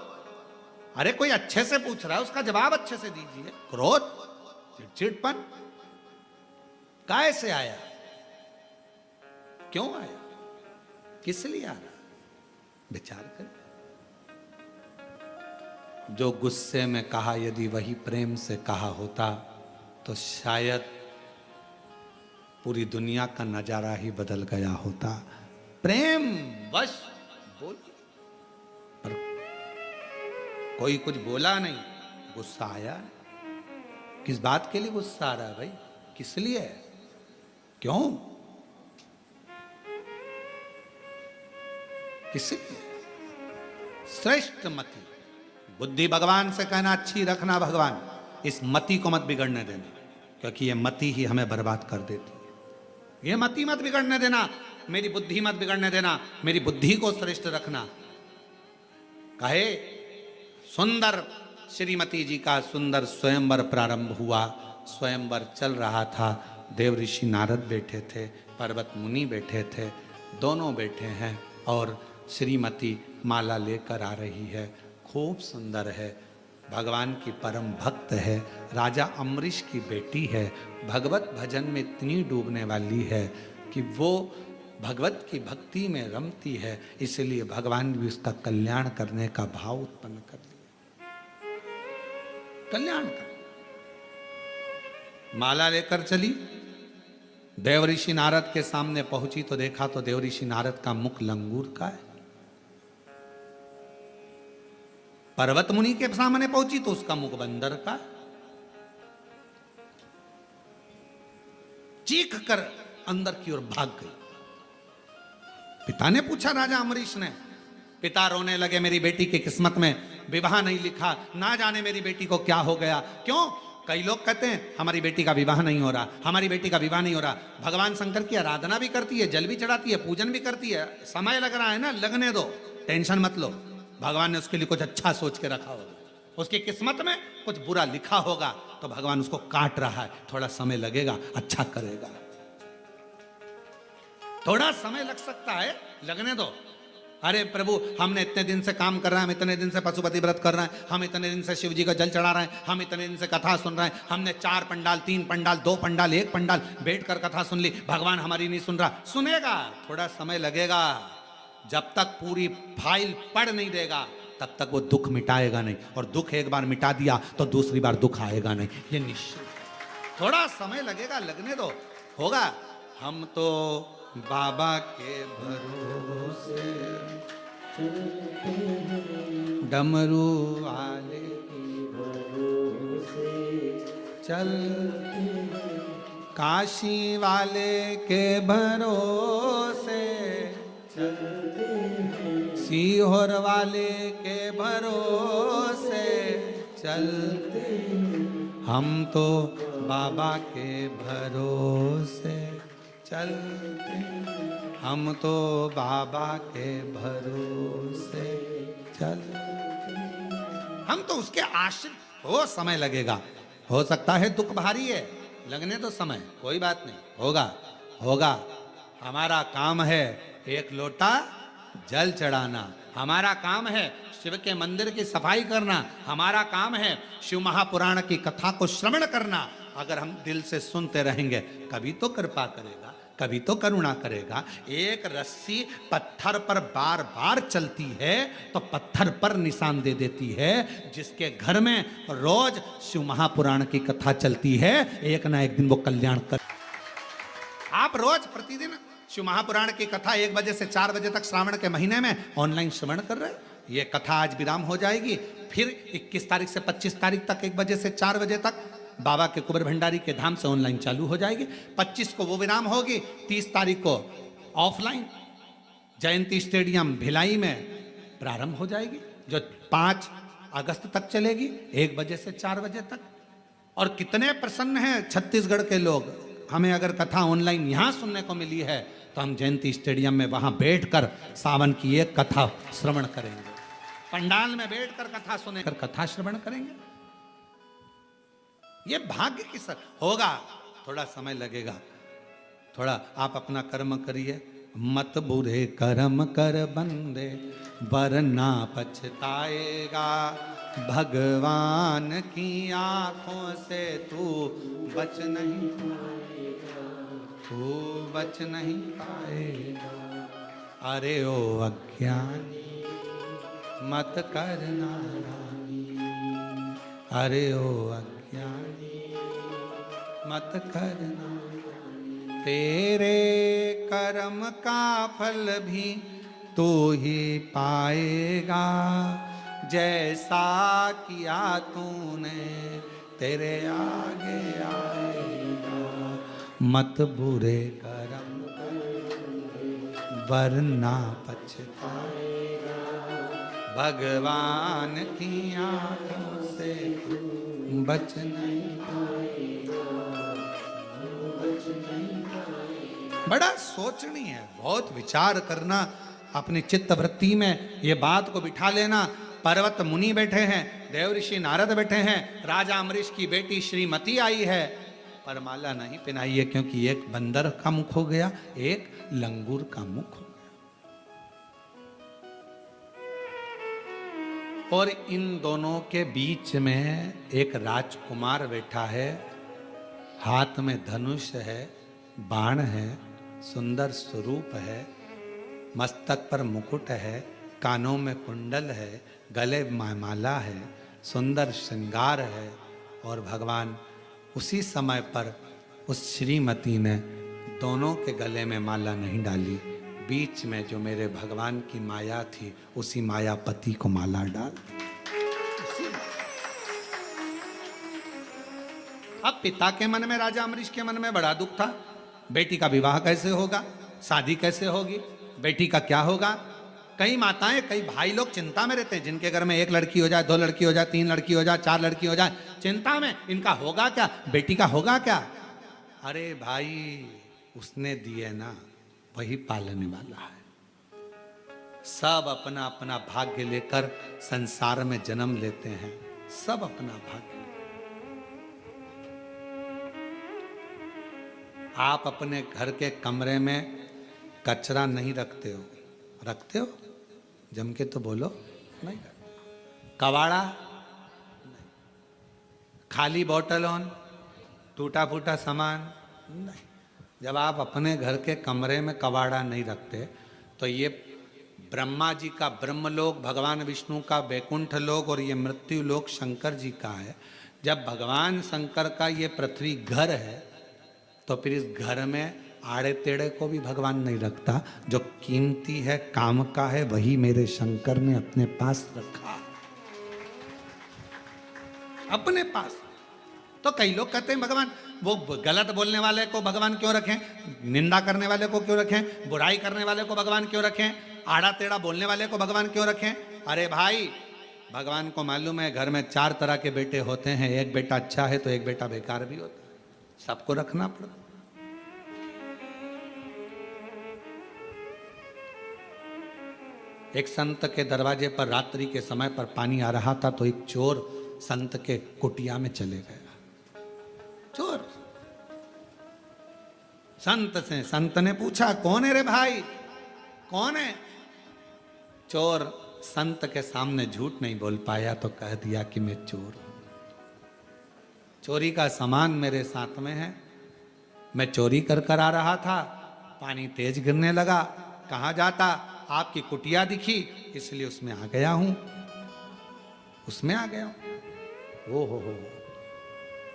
अरे कोई अच्छे से पूछ रहा है, उसका जवाब अच्छे से दीजिए। क्रोध चिड़चिड़पन कैसे आया, क्यों आया, किस लिए आ रहा, विचार कर। जो गुस्से में कहा यदि वही प्रेम से कहा होता तो शायद पूरी दुनिया का नजारा ही बदल गया होता। प्रेम वश बोल, पर कोई कुछ बोला नहीं, गुस्सा आया। किस बात के लिए गुस्सा आ रहा है भाई, किस लिए, क्यों, किसलिए? श्रेष्ठ मति, बुद्धि भगवान से कहना अच्छी रखना भगवान, इस मति को मत बिगड़ने देना, क्योंकि ये मति ही हमें बर्बाद कर देती है। ये मति मत बिगड़ने देना, मेरी बुद्धि मत बिगड़ने देना, मेरी बुद्धि को श्रेष्ठ रखना। कहे सुंदर श्रीमती जी का सुंदर स्वयंवर प्रारंभ हुआ। स्वयंवर चल रहा था, देव ऋषि नारद बैठे थे, पर्वत मुनि बैठे थे, दोनों बैठे हैं। और श्रीमती माला लेकर आ रही है, खूब सुंदर है, भगवान की परम भक्त है, राजा अम्बरीश की बेटी है, भगवत भजन में इतनी डूबने वाली है कि वो भगवत की भक्ति में रमती है, इसलिए भगवान भी उसका कल्याण करने का भाव उत्पन्न कर दिया। कल्याण कर माला लेकर चली, देवऋषि नारद के सामने पहुंची तो देखा तो देवऋषि नारद का मुख लंगूर का है। पर्वत मुनि के सामने पहुंची तो उसका मुख बंदर का है। चीख कर अंदर की ओर भाग गई। पिता ने पूछा राजा अम्बरीश ने, पिता रोने लगे, मेरी बेटी की किस्मत में विवाह नहीं लिखा, ना जाने मेरी बेटी को क्या हो गया। क्यों? कई लोग कहते हैं हमारी बेटी का विवाह नहीं हो रहा, हमारी बेटी का विवाह नहीं हो रहा। भगवान शंकर की आराधना भी करती है, जल भी चढ़ाती है, पूजन भी करती है, समय लग रहा है ना, लगने दो, टेंशन मत लो। भगवान ने उसके लिए कुछ अच्छा सोच के रखा होगा, उसकी किस्मत में कुछ बुरा लिखा होगा तो भगवान उसको काट रहा है, थोड़ा समय लगेगा, अच्छा करेगा। थोड़ा समय लग सकता है, लगने दो। अरे प्रभु, हमने इतने दिन से काम कर रहे हैं, हम इतने दिन से पशुपति व्रत कर रहे हैं, हम इतने दिन से शिव जी का जल चढ़ा रहे हैं, हम इतने दिन से कथा सुन रहे हैं, हमने 4 पंडाल, 3 पंडाल, 2 पंडाल, 1 पंडाल बैठकर कथा सुन ली, भगवान हमारी नहीं सुन रहा। सुनेगा, थोड़ा समय लगेगा। जब तक पूरी फाइल पढ़ नहीं देगा तब तक वो दुख मिटाएगा नहीं, और दुख एक बार मिटा दिया तो दूसरी बार दुख आएगा नहीं, ये निश्चित। थोड़ा समय लगेगा, लगने दो, होगा। हम तो बाबा के भरोसे डमरू वाले के भरोसे चलते, काशी वाले के भरोसे चलते, सीहोर वाले के भरोसे चलते, हम तो बाबा के भरोसे चलते, हम तो बाबा के भरोसे चलते, हम तो उसके आश्रित हो। समय लगेगा, हो सकता है दुख भारी है, लगने तो समय, कोई बात नहीं, होगा होगा। हमारा काम है एक लोटा जल चढ़ाना, हमारा काम है शिव के मंदिर की सफाई करना, हमारा काम है शिव महापुराण की कथा को श्रवण करना। अगर हम दिल से सुनते रहेंगे, कभी तो कृपा करेगा, कभी तो करुणा करेगा। एक रस्सी पत्थर पर बार बार चलती है तो पत्थर पर निशान दे देती है। जिसके घर में रोज शिव महापुराण की कथा चलती है, एक ना एक दिन वो कल्याण कर। आप रोज प्रतिदिन शिव महापुराण की कथा 1 बजे से 4 बजे तक श्रावण के महीने में ऑनलाइन श्रवण कर रहे हैं। ये कथा आज विराम हो जाएगी, फिर 21 तारीख से 25 तारीख तक 1 बजे से 4 बजे तक बाबा के कुबेर भंडारी के धाम से ऑनलाइन चालू हो जाएगी। 25 को वो विराम होगी, 30 तारीख को ऑफलाइन जयंती स्टेडियम भिलाई में प्रारंभ हो जाएगी, जो 5 अगस्त तक चलेगी 1 बजे से 4 बजे तक। और कितने प्रसन्न हैं छत्तीसगढ़ के लोग, हमें अगर कथा ऑनलाइन यहाँ सुनने को मिली है तो हम जयंती स्टेडियम में वहां बैठकर सावन की एक कथा श्रवण करेंगे, पंडाल में बैठकर कथा सुनेकर कथा श्रवण करेंगे। ये भाग्य की सर होगा, थोड़ा समय लगेगा, थोड़ा आप अपना कर्म करिए। मत बुरे कर्म कर बंदे वरना पछताएगा, भगवान की आंखों से तू बच नहीं पाएगा, तू बच नहीं पाएगा। अरे ओ अज्ञानी मत करना नानी, अरे ओ अज्ञानी मत करना, तेरे कर्म का फल भी तू ही पाएगा, जैसा किया तूने तेरे आगे आएगा। मत बुरे कर्म वरना पछताएगा, भगवान की आंखों से बच नहीं पाएगा, बच नहीं पाएगा। बड़ा सोचनी है, बहुत विचार करना, अपनी चित्त वृत्ति में ये बात को बिठा लेना। पर्वत मुनि बैठे हैं, देवऋषि नारद बैठे हैं, राजा अम्बरीश की बेटी श्रीमती आई है, पर माला नहीं पहनाई है, क्योंकि एक बंदर का मुख हो गया, एक लंगूर का मुख हो गया। और इन दोनों के बीच में एक राजकुमार बैठा है, हाथ में धनुष है, बाण है, सुंदर स्वरूप है, मस्तक पर मुकुट है, कानों में कुंडल है, गले में माला है, सुंदर श्रृंगार है। और भगवान उसी समय पर उस श्रीमती ने दोनों के गले में माला नहीं डाली, बीच में जो मेरे भगवान की माया थी उसी मायापति को माला डाल। अब पिता के मन में, राजा अम्बरीश के मन में बड़ा दुख था, बेटी का विवाह कैसे होगा, शादी कैसे होगी, बेटी का क्या होगा। कई माताएं, कई भाई लोग चिंता में रहते हैं, जिनके घर में एक लड़की हो जाए, दो लड़की हो जाए, तीन लड़की हो जाए, चार लड़की हो जाए, चिंता में इनका होगा क्या, बेटी का होगा क्या। अरे भाई, उसने दिए ना, वही पालने वाला है। सब अपना अपना भाग्य लेकर संसार में जन्म लेते हैं, सब अपना भाग्य। आप अपने घर के कमरे में कचरा नहीं रखते हो, रखते हो? जम के तो बोलो। नहीं। कबाड़ा नहीं, खाली बोतल ऑन, टूटा फूटा सामान नहीं। जब आप अपने घर के कमरे में कबाड़ा नहीं रखते तो ये ब्रह्मा जी का ब्रह्मलोक, भगवान विष्णु का वैकुंठ लोक और ये मृत्यु लोक शंकर जी का है। जब भगवान शंकर का ये पृथ्वी घर है तो फिर इस घर में आड़े तेड़े को भी भगवान नहीं रखता। जो कीमती है, काम का है, वही मेरे शंकर ने अपने पास रखा, अपने पास। तो कई लोग कहते हैं भगवान, वो गलत बोलने वाले को भगवान क्यों रखें, निंदा करने वाले को क्यों रखें, बुराई करने वाले को भगवान क्यों रखें, आड़ा टेढ़ा बोलने वाले को भगवान क्यों रखें। अरे भाई, भगवान को मालूम है घर में 4 तरह के बेटे होते हैं, एक बेटा अच्छा है तो एक बेटा बेकार भी होता है, सबको रखना पड़ता। एक संत के दरवाजे पर रात्रि के समय पर पानी आ रहा था तो एक चोर संत के कुटिया में चले गया। चोर संत से, संत ने पूछा, कौन है रे भाई, कौन है। चोर संत के सामने झूठ नहीं बोल पाया तो कह दिया कि मैं चोर हूं, चोरी का सामान मेरे साथ में है, मैं चोरी कर आ रहा था, पानी तेज गिरने लगा, कहां जाता, आपकी कुटिया दिखी इसलिए उसमें आ गया हूं, उसमें आ गया हूं। ओ हो।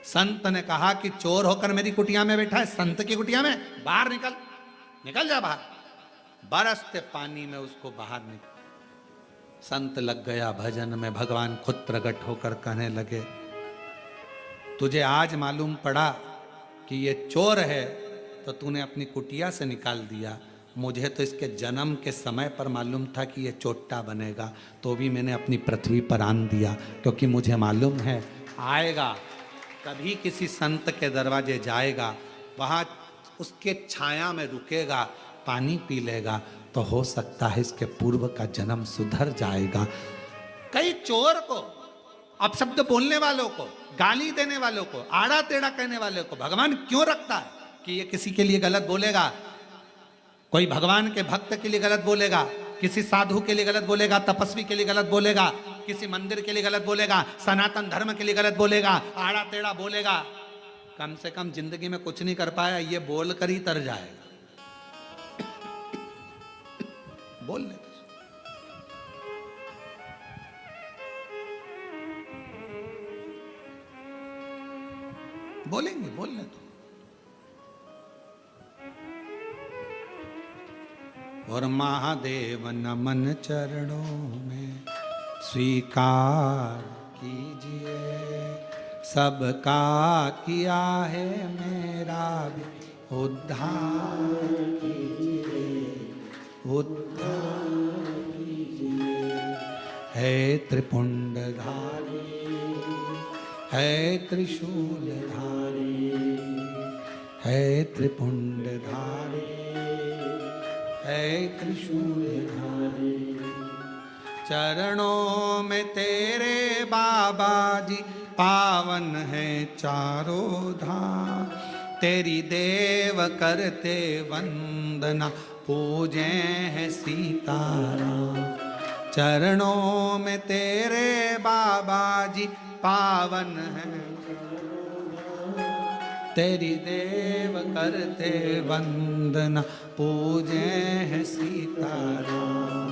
संत ने कहा कि चोर होकर मेरी कुटिया में बैठा है, संत की कुटिया में, बाहर निकल, निकल जा बाहर। बरसते पानी में उसको बाहर निकल। संत लग गया भजन में, भगवान खुद प्रकट होकर कहने लगे, तुझे आज मालूम पड़ा कि ये चोर है तो तूने अपनी कुटिया से निकाल दिया, मुझे तो इसके जन्म के समय पर मालूम था कि ये चोट्टा बनेगा, तो भी मैंने अपनी पृथ्वी पर आन दिया, क्योंकि मुझे मालूम है आएगा, कभी किसी संत के दरवाजे जाएगा, वहाँ उसके छाया में रुकेगा, पानी पी लेगा, तो हो सकता है इसके पूर्व का जन्म सुधर जाएगा। कई चोर को, अपशब्द बोलने वालों को, गाली देने वालों को, आड़ा टेढ़ा कहने वालों को भगवान क्यों रखता है कि ये किसी के लिए गलत बोलेगा, कोई भगवान के भक्त के लिए गलत बोलेगा, किसी साधु के लिए गलत बोलेगा, तपस्वी के लिए गलत बोलेगा, किसी मंदिर के लिए गलत बोलेगा, सनातन धर्म के लिए गलत बोलेगा, आड़ा टेढ़ा बोलेगा। कम से कम जिंदगी में कुछ नहीं कर पाया, ये बोल कर ही तर जाएगा। बोलने बोलेंगे, बोलने तो। और महादेव नमन चरणों में स्वीकार कीजिए, सबका किया है मेरा भी उद्धार कीजिए, उद्धार कीजिए। है त्रिपुंडधारी, है त्रिशूलधारी, है त्रिपुंडधारी, है त्रिशूलधारी। चरणों में तेरे बाबा जी पावन है चारों धाम, तेरी देव करते वंदना पूजे हैं सीताराम। चरणों में तेरे बाबा जी पावन है, तेरी देव करते वंदना, पूजे हैं सीताराम।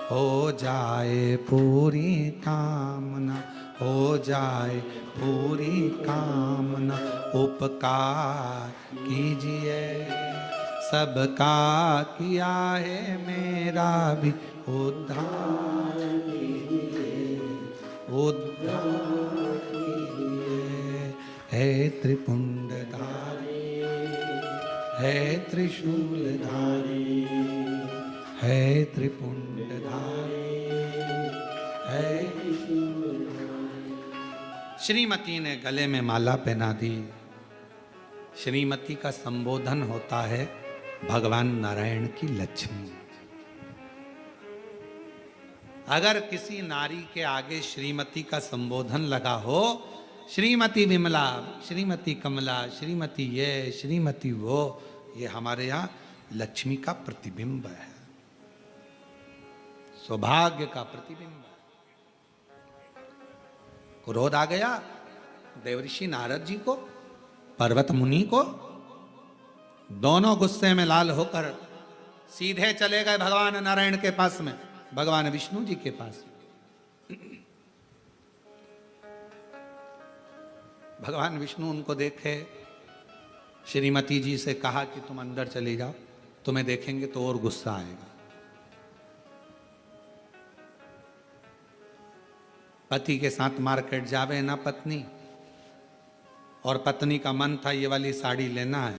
हो जाए पूरी कामना, हो जाए पूरी कामना, उपकार कीजिए सबका किया है, मेरा भी उद्धार कीजिए, उद्धार कीजिए। है त्रिपुंडधारी, है त्रिशूलधारी, है त्रिपुंडधारी, है त्रिशूलधारी। श्रीमती ने गले में माला पहना दी। श्रीमती का संबोधन होता है भगवान नारायण की लक्ष्मी। अगर किसी नारी के आगे श्रीमती का संबोधन लगा हो, श्रीमती विमला, श्रीमती कमला, श्रीमती ये, श्रीमती वो, ये हमारे यहाँ लक्ष्मी का प्रतिबिंब है, सौभाग्य का प्रतिबिंब है। क्रोध आ गया देवऋषि नारद जी को, पर्वत मुनि को, दोनों गुस्से में लाल होकर सीधे चले गए भगवान नारायण के पास में, भगवान विष्णु जी के पास। भगवान विष्णु उनको देखे, श्रीमती जी से कहा कि तुम अंदर चली जाओ, तुम्हें देखेंगे तो और गुस्सा आएगा। पति के साथ मार्केट जावे ना पत्नी, और पत्नी का मन था ये वाली साड़ी लेना है,